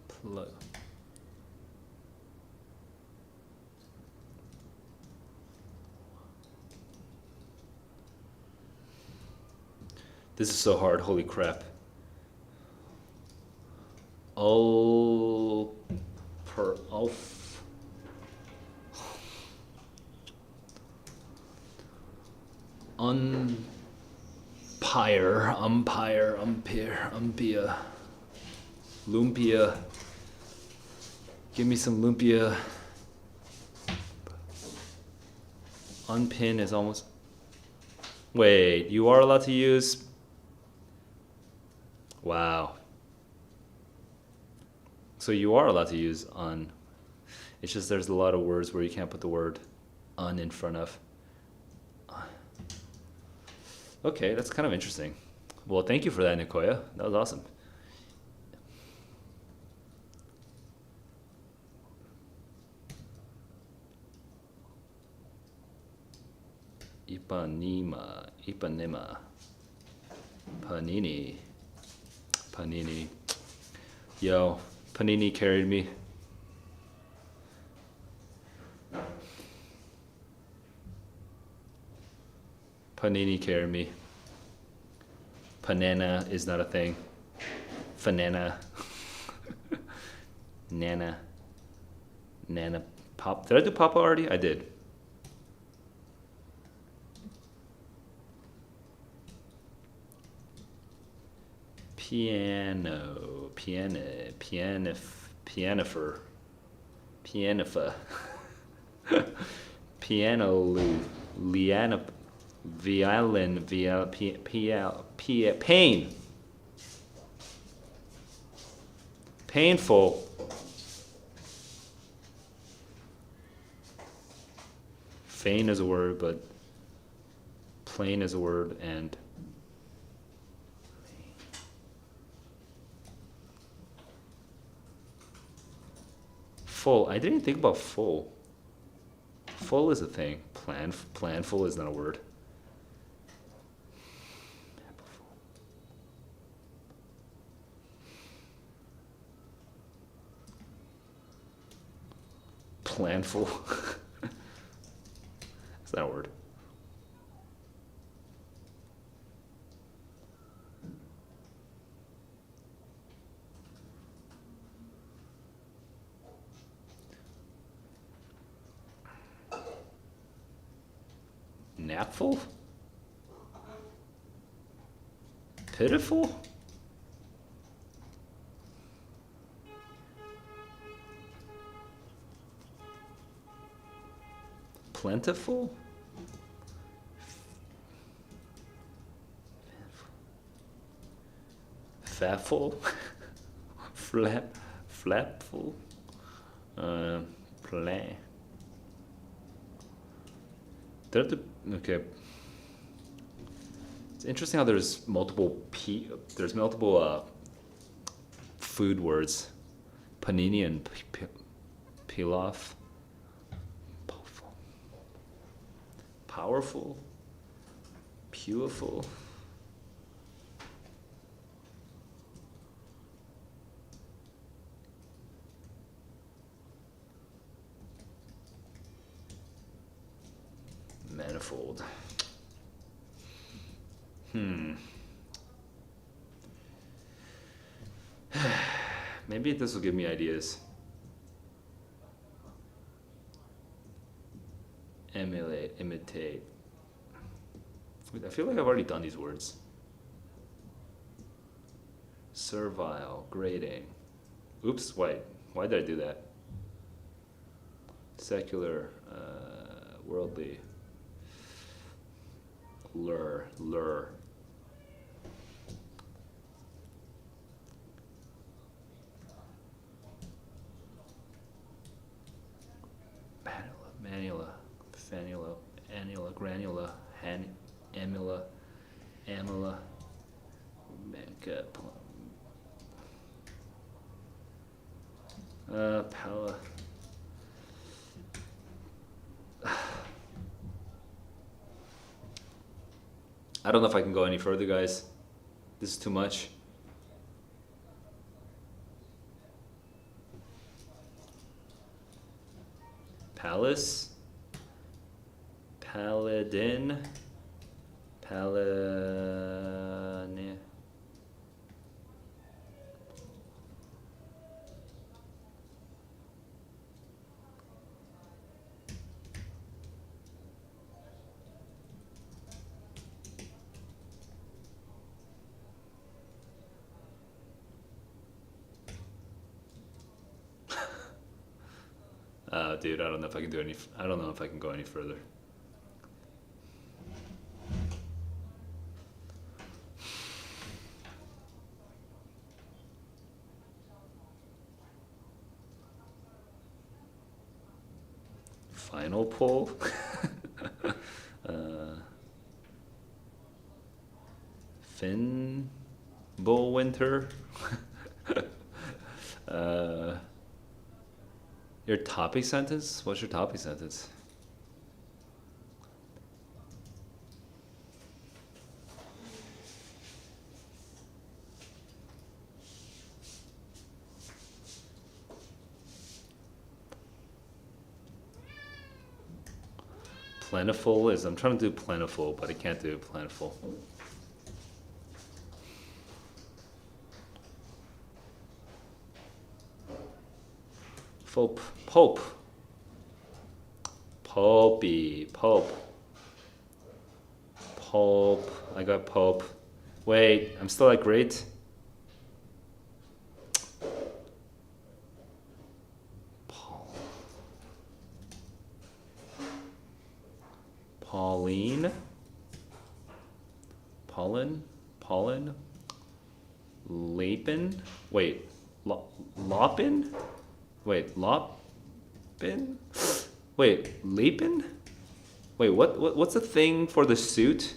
Plug. This is so hard, holy crap. Umpire, lumpia. Give me some lumpia. Unpin is almost. Wait, you are allowed to use. Wow. So you are allowed to use un. It's just there's a lot of words where you can't put the word un in front of. Okay, that's kind of interesting. Well, thank you for that, Nikoya. That was awesome. Ipanema, Panini. Yo, Panini carried me. Panini carried me. Panana is not a thing. Fanana. Nana pop. Did I do papa already? I did. Pianifer. Piano, liana, violin, pain. Painful. Feign is a word, but plain is a word, and full. I didn't think about full. Full is a thing. Planful is not a word. Planful. Is that a word? Napful? Pitiful? Plentiful? Fatful? Flapful? Play. Okay. It's interesting how there's multiple food words. Panini and pilaf. Powerful. Pewful. Manifold. Maybe this will give me ideas. Emulate, imitate. Wait, I feel like I've already done these words. Servile, grating. Oops, why did I do that? Secular, worldly. Lure. Manula, fanula, annula, granula, amula, pala. I don't know if I can go any further, guys. This is too much. Palace, paladin, paladin. Dude, I don't know if I can I don't know if I can go any further. Final pull. Finn Bullwinter. Your topic sentence? What's your topic sentence? Plentiful is, I'm trying to do plentiful, but I can't do plentiful. Pope. Popey. Pope. I got Pope. Wait, I'm still at great. Pauline. Pollen. Lapin. Wait, Lopin? Wait, Lopin? Wait, Lapin? Wait, what's the thing for the suit?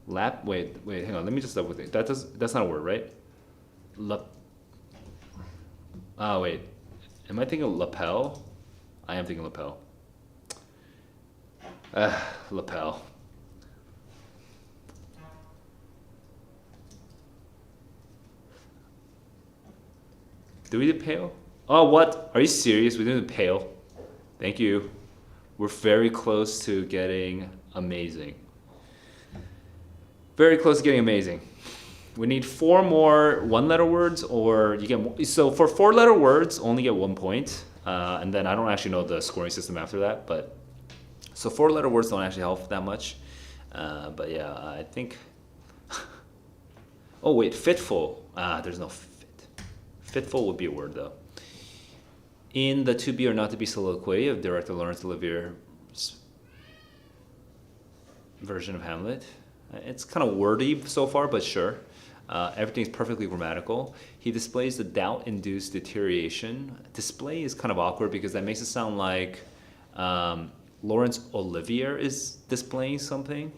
Wait, hang on, let me just double think. That's not a word, right? Wait. Am I thinking lapel? I am thinking lapel. Lapel. Do we do pale? Oh, what? Are you serious? We didn't do pale. Thank you. We're very close to getting amazing. Very close to getting amazing. We need 4 more one-letter words, or you get. So for 4-letter words, only get 1 point, and then I don't actually know the scoring system after that. But so 4-letter words don't actually help that much. But yeah, I think. Oh wait, fitful. There's no fit. Fitful would be a word though. In the to be or not to be soliloquy of director Laurence Olivier's version of Hamlet, it's kind of wordy so far, but sure. Everything's perfectly grammatical. He displays the doubt-induced deterioration. Display is kind of awkward because that makes it sound like Laurence Olivier is displaying something.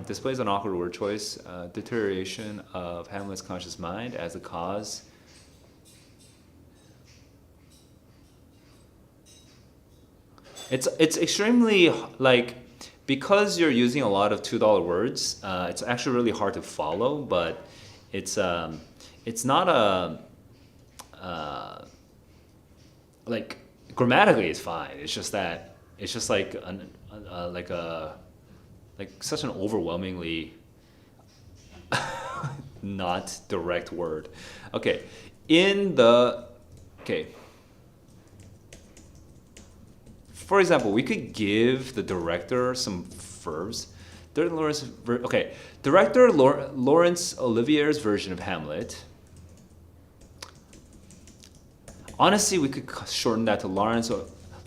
Displays an awkward word choice. Deterioration of Hamlet's conscious mind as a cause. It's extremely like, because you're using a lot of $2 words. It's actually really hard to follow, but it's not a like grammatically it's fine. It's just that it's just like like such an overwhelmingly not direct word. Okay, for example, we could give the director some verbs. Director Laurence Olivier's version of Hamlet. Honestly, we could shorten that to Laurence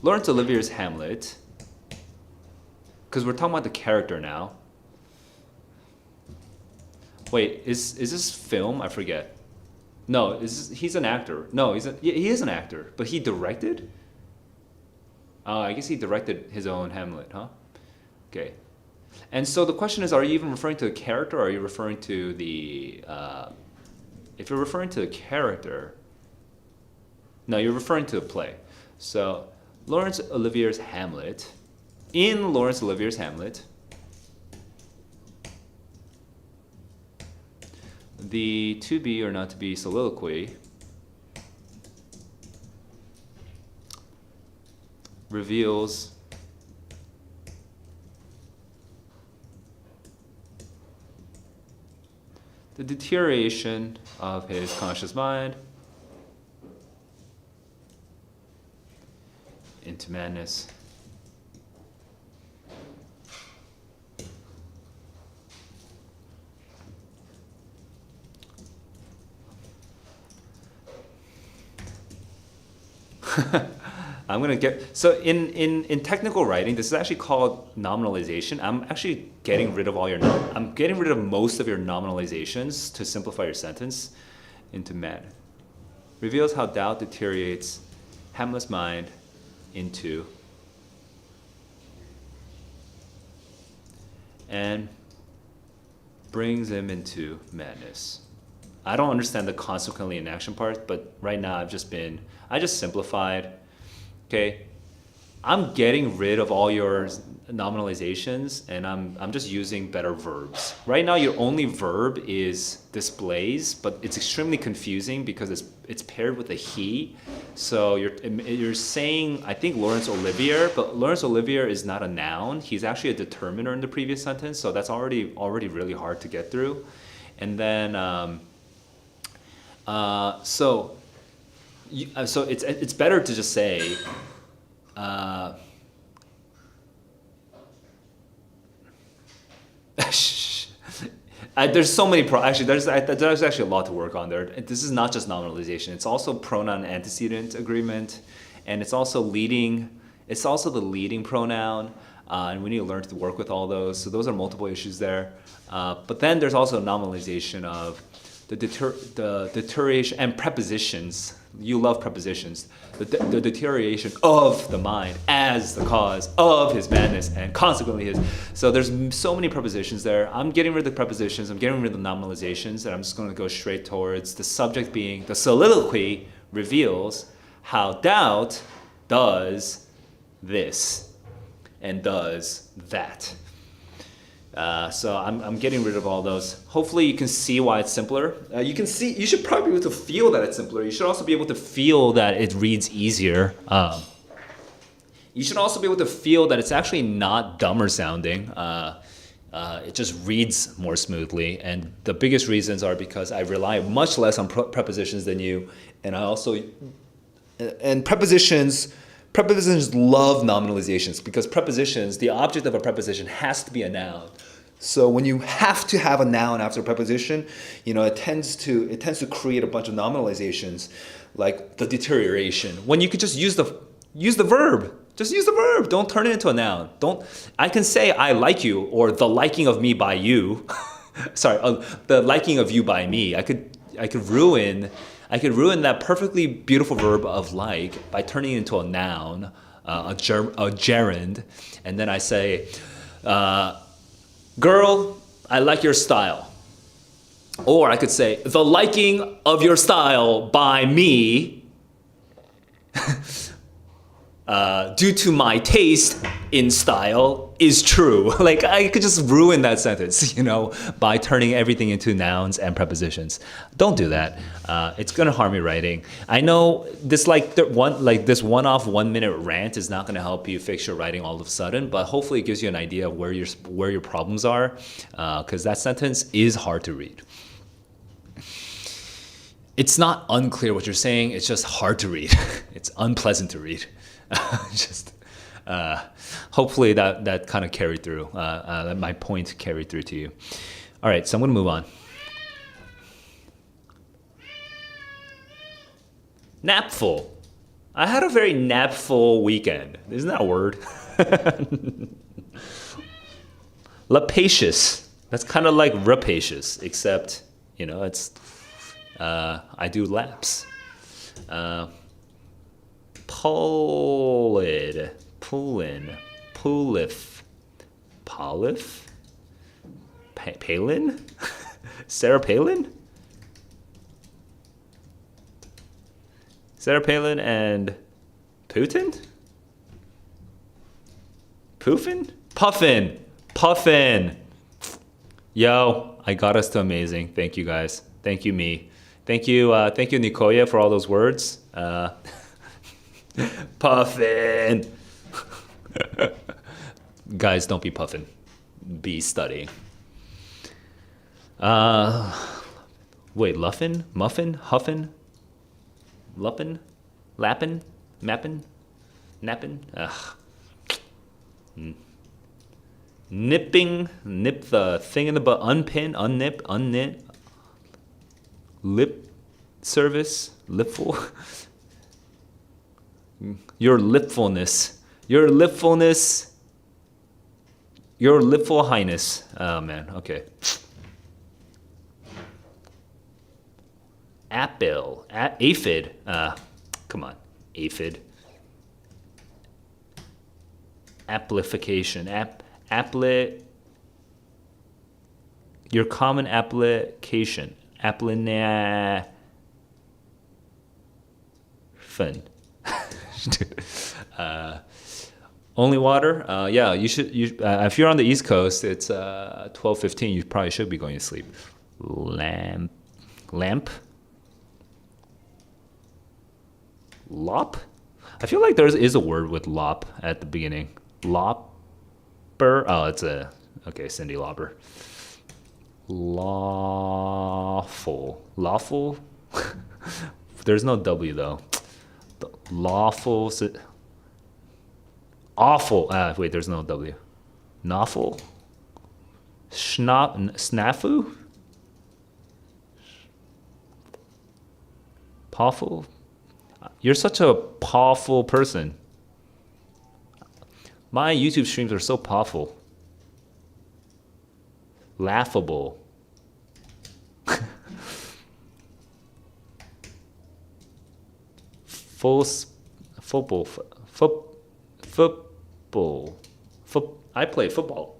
Olivier's Hamlet, because we're talking about the character now. Wait, is this film? I forget. No, he's an actor. No, he is an actor, but he directed? I guess he directed his own Hamlet, huh? Okay. And so the question is, are you even referring to the character, or are you referring to the... if you're referring to the character... No, you're referring to the play. So, Laurence Olivier's Hamlet. In Laurence Olivier's Hamlet, the to be or not to be soliloquy reveals the deterioration of his conscious mind into madness. I'm gonna get, so in technical writing, this is actually called nominalization. I'm actually getting rid of I'm getting rid of most of your nominalizations to simplify your sentence into mad. Reveals how doubt deteriorates Hamlet's mind into and brings him into madness. I don't understand the consequently in action part, but right now I just simplified. Okay, I'm getting rid of all your nominalizations, and I'm just using better verbs. Right now, your only verb is displays, but it's extremely confusing because it's paired with a he. So you're saying, I think, Laurence Olivier, but Laurence Olivier is not a noun. He's actually a determiner in the previous sentence, so that's already really hard to get through. And then so it's better to just say there's so many there's actually a lot to work on there. This is not just nominalization, it's also pronoun antecedent agreement, and it's also the leading pronoun, and we need to learn to work with all those. So those are multiple issues there, but then there's also nominalization of the deterioration and prepositions. You love prepositions. The deterioration of the mind as the cause of his madness and consequently his. So there's so many prepositions there. I'm getting rid of the prepositions. I'm getting rid of the nominalizations, and I'm just going to go straight towards the subject being the soliloquy reveals how doubt does this and does that. So I'm getting rid of all those. Hopefully you can see why it's simpler. You should probably be able to feel that it's simpler. You should also be able to feel that it reads easier. You should also be able to feel that it's actually not dumber sounding. It just reads more smoothly. And the biggest reasons are because I rely much less on prepositions than you. And prepositions love nominalizations because the object of a preposition has to be a noun
So when you have to have a noun after a preposition, it tends to create a bunch of nominalizations, like the deterioration. When you could just use the verb. Just use the verb. Don't turn it into a noun. I can say I like you or the liking of me by you. Sorry, the liking of you by me. I could ruin that perfectly beautiful verb of like by turning it into a noun, a gerund, and then I say, girl, I like your style. Or I could say, the liking of your style by me, due to my taste in style, is true. Like, I could just ruin that sentence, by turning everything into nouns and prepositions. Don't do that. It's gonna harm your writing. I know this this one-off 1-minute rant is not gonna help you fix your writing all of a sudden, but hopefully it gives you an idea of where your problems are, because that sentence is hard to read. It's not unclear what you're saying. It's just hard to read. It's unpleasant to read. Hopefully that kind of carried through. That my point carried through to you. All right, so I'm going to move on. Napful. I had a very napful weekend. Isn't that a word? Lapacious. That's kind of like rapacious, except, it's I do laps. Polid, Poolin, Poolif, Polif, Palin, Sarah Palin, Sarah Palin and Putin, Poofin, Puffin. Yo, I got us to amazing. Thank you guys. Thank you, me. Thank you, Nicoya, for all those words. Puffin. Guys, don't be puffin. Be studying. Wait, luffin? Muffin? Huffin? Luppin? Lappin? Mappin? Nappin? Ugh. Nipping. Nip the thing in the butt. Unpin. Unnip. Unknit. Lip service. Lipful. Your lipfulness. Your lipfulness. Your lipful highness. Oh, man. Okay. Apple. Aphid. Come on. Aphid. Amplification. Your common application. Fun. Only water? Yeah, you should. If you're on the East Coast, it's 12:15. You probably should be going to sleep. Lamp. Lop? I feel like there is a word with lop at the beginning. Lopper? Oh, it's okay, Cindy Lauper. Lawful? There's no W though. Lawful. Awful. Wait, there's no W. Nawful? Snafu? Pawful? You're such a powerful person. My YouTube streams are so powerful. Laughable. Football. I play football.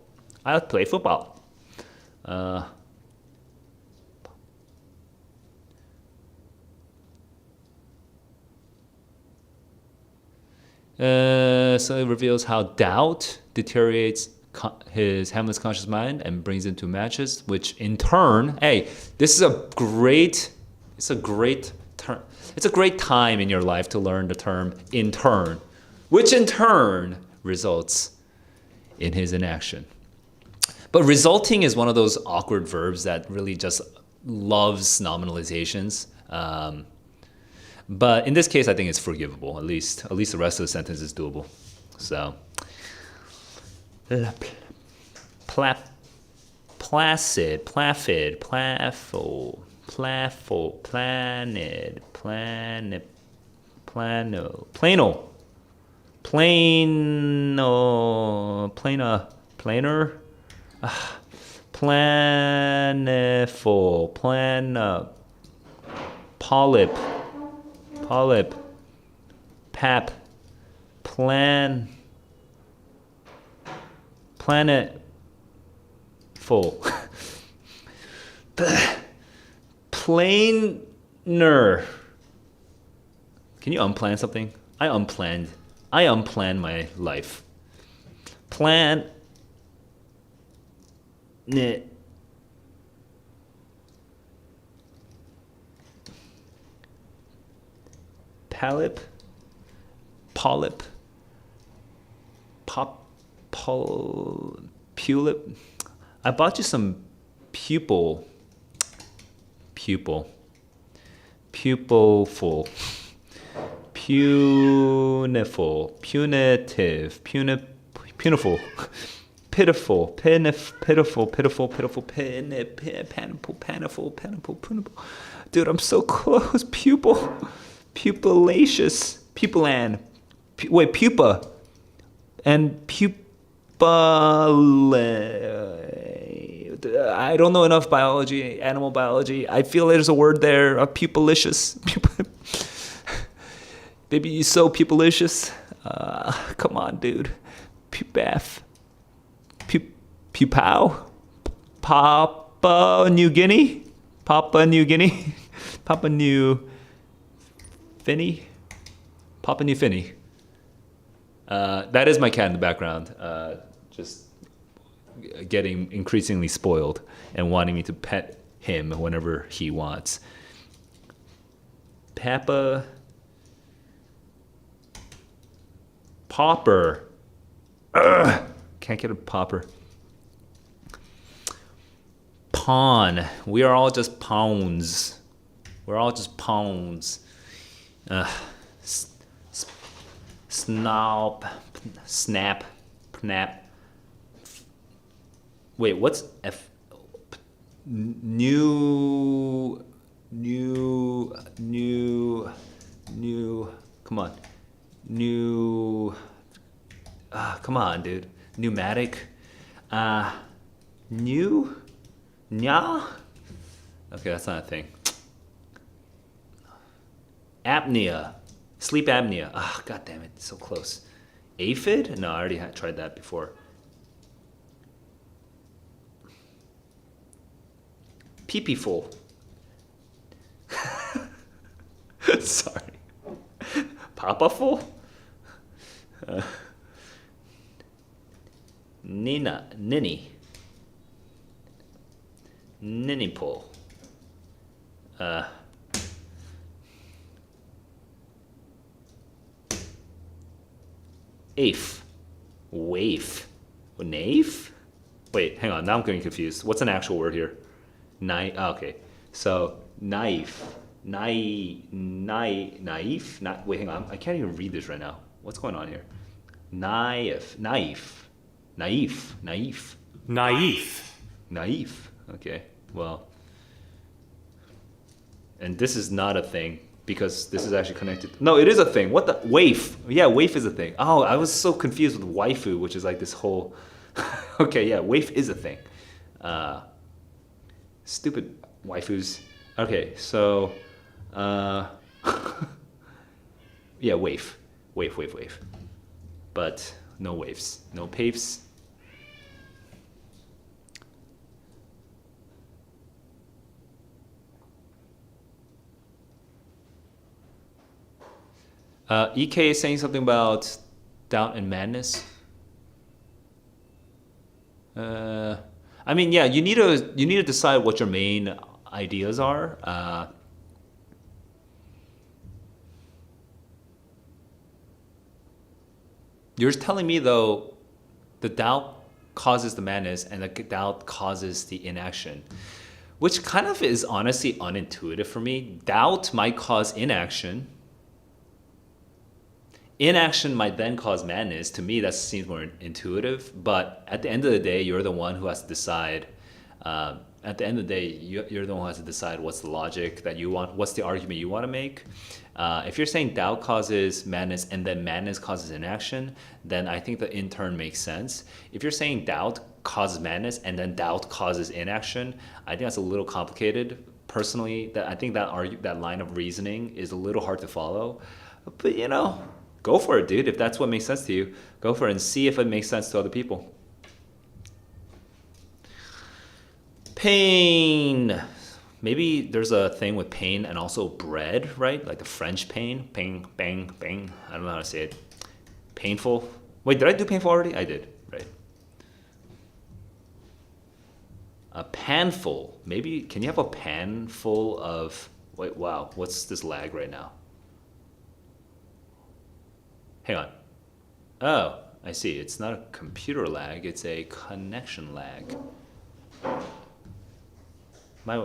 So it reveals how doubt deteriorates his Hamlet's conscious mind and brings him to matches, which in turn, hey, this is a great time in your life to learn the term in turn, which in turn results in his inaction. But resulting is one of those awkward verbs that really just loves nominalizations. But in this case, I think it's forgivable. At least the rest of the sentence is doable. So,
placid, plafid, plafo, plafo, planid, planip, plano, plano, plano, plana, planar, planiful, plan, polyp, polyp, pap, plan, planet, full, planer. Can you unplan something? I unplanned my life. Plan it. Polyp, polyp, pulip. I bought you some pupilful, punitive, pitiful, pitiful. Dude, I'm so close. Pupillacious, pupilan. Wait, pupa and pupa. I don't know enough biology, animal biology. I feel there's a word there, pupillicious. Baby, you so pupillicious. Come on, dude. Pupaf. Pupow. Papua New Guinea. Papua New Guinea. Papua New Finney. Papua New Finney. That is my cat in the background. Just getting increasingly spoiled and wanting me to pet him whenever he wants. Papa. Popper. Ugh, can't get a popper. Pawn. We are all just pawns. We're all just pawns. Snap. Snap. Snap. Wait, what's F? New. Come on. Come on, dude. Pneumatic. New. Nya. Okay, that's not a thing. Apnea. Sleep apnea. God damn it, so close. Aphid? No, I already tried that before. Pee-pee-full. Sorry. Papa-full? Ninny. Ninny-pull. Afe. Waif. Naif? Wait, hang on, now I'm getting confused. What's an actual word here? Okay, so knife. Naive. Wait, hang on, I can't even read this right now. What's going on here? Naif. Okay, well. And this is not a thing because this is actually connected. No, it is a thing. What the? Waif. Yeah, waif is a thing. Oh, I was so confused with waifu, which is like this whole. Okay, yeah, waif is a thing. Stupid waifus. Okay, so. Yeah, waif. Wave. But no waves. No paves. EK is saying something about doubt and madness. I mean, yeah, you need to decide what your main ideas are. You're telling me though, the doubt causes the madness, and the doubt causes the inaction, which kind of is honestly unintuitive for me. Doubt might cause inaction. Inaction might then cause madness. To me, that seems more intuitive. But at the end of the day, you're the one who has to decide At the end of the day, you're the one who has to decide what's the logic that you want, what's the argument you want to make. If you're saying doubt causes madness and then madness causes inaction, then I think the in turn makes sense. If you're saying doubt causes madness and then doubt causes inaction, I think that's a little complicated. Personally, I think that line of reasoning is a little hard to follow. But go for it, dude. If that's what makes sense to you, go for it and see if it makes sense to other people. Pain. Maybe there's a thing with pain and also bread, right? Like the French pain. Ping, bang, bang. I don't know how to say it. Painful. Wait, did I do painful already? I did, right? A panful. Maybe, can you have a pan full of... Wait, wow. What's this lag right now? Hang on. Oh, I see. It's not a computer lag. It's a connection lag. My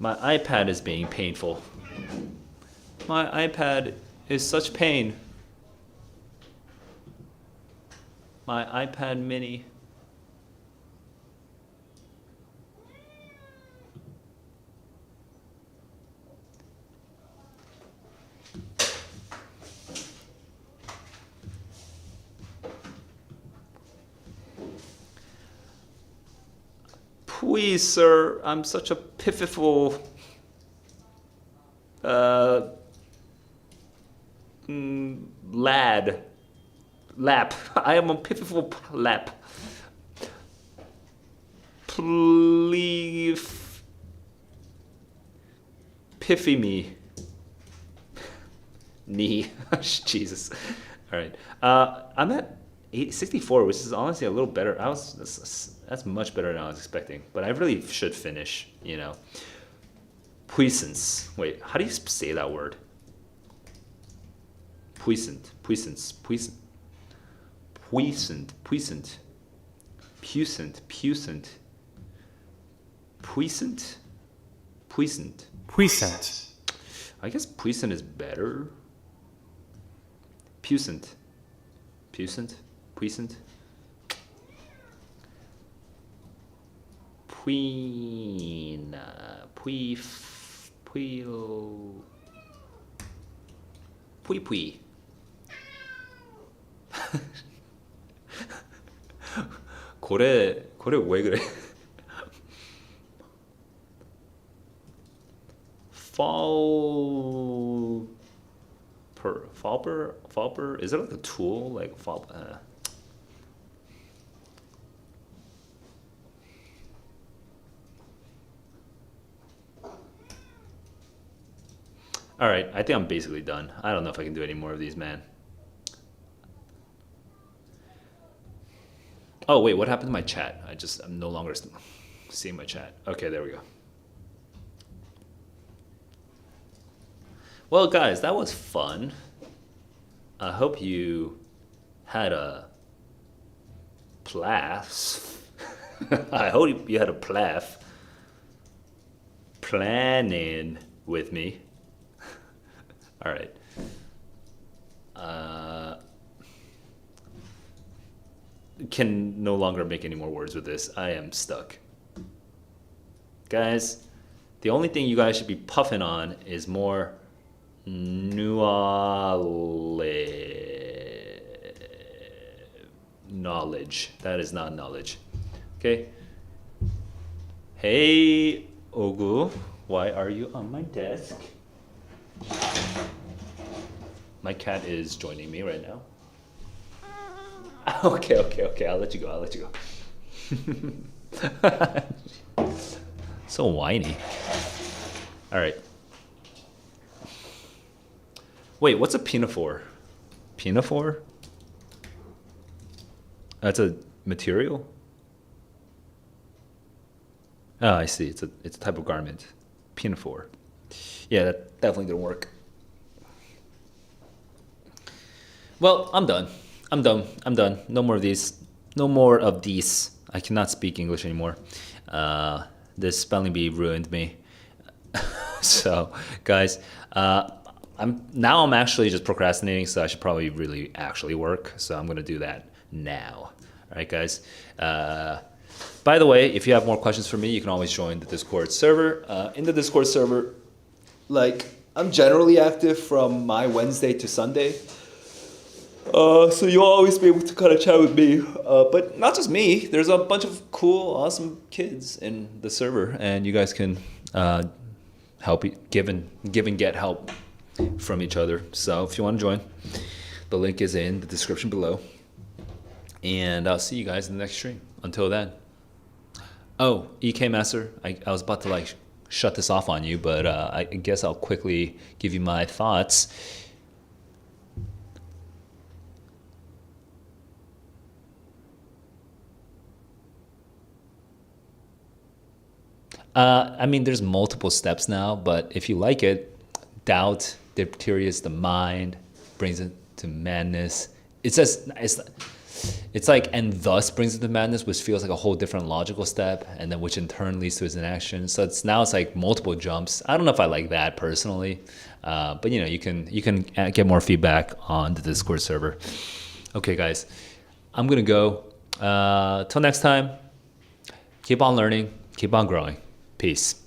iPad is being painful. My iPad is such pain. My iPad mini. Please, sir, I'm such a pitiful lap. I am a pitiful lap. Please, piffy me. Knee. Jesus. All right. I'm at 64, which is honestly a little better. That's much better than I was expecting. But I really should finish, Puissance. Wait, how do you say that word? Puissant. Puissant. Puissant. Puissant. Puissant. Puissant. Puissant. Puissant. Puissant.
Puissant.
I guess puissant is better. Puissant. Puissant. Puissant. Puina. Pui. 고래 왜 그래? Falper? Is it like a tool? Like All right, I think I'm basically done. I don't know if I can do any more of these, man. Oh, wait, what happened to my chat? I'm no longer seeing my chat. Okay, there we go. Well, guys, that was fun. I hope you had a plaff. I hope you had a plaff planning with me. All right. Can no longer make any more words with this. I am stuck. Guys, the only thing you guys should be puffing on is more knowledge. That is not knowledge. Okay? Hey, Ogu, why are you on my desk? My cat is joining me right now. Okay, I'll let you go. So whiny. All right. Wait, what's a pinafore? Pinafore? That's a material? Oh, I see. It's a type of garment. Pinafore. Yeah, that definitely didn't work. Well, I'm done. No more of these. I cannot speak English anymore. This spelling bee ruined me. So, guys, I'm actually just procrastinating, so I should probably really actually work. So I'm gonna do that now. All right, guys. By the way, if you have more questions for me, you can always join the Discord server. In the Discord server, like I'm generally active from my Wednesday to Sunday. So you'll always be able to kind of chat with me. But not just me. There's a bunch of cool, awesome kids in the server, and you guys can help, give and get help from each other. So if you want to join, the link is in the description below. And I'll see you guys in the next stream. Until then. Oh, EK Master, I was about to like shut this off on you, but I guess I'll quickly give you my thoughts. I mean, there's multiple steps now, but if you like it, doubt deteriorates the mind, brings it to madness. It says it's like, and thus brings it to madness, which feels like a whole different logical step, and then which in turn leads to its inaction. So it's like multiple jumps. I don't know if I like that personally, but you know, you can get more feedback on the Discord server. Okay, guys, I'm gonna go. Till next time, keep on learning, keep on growing. Peace.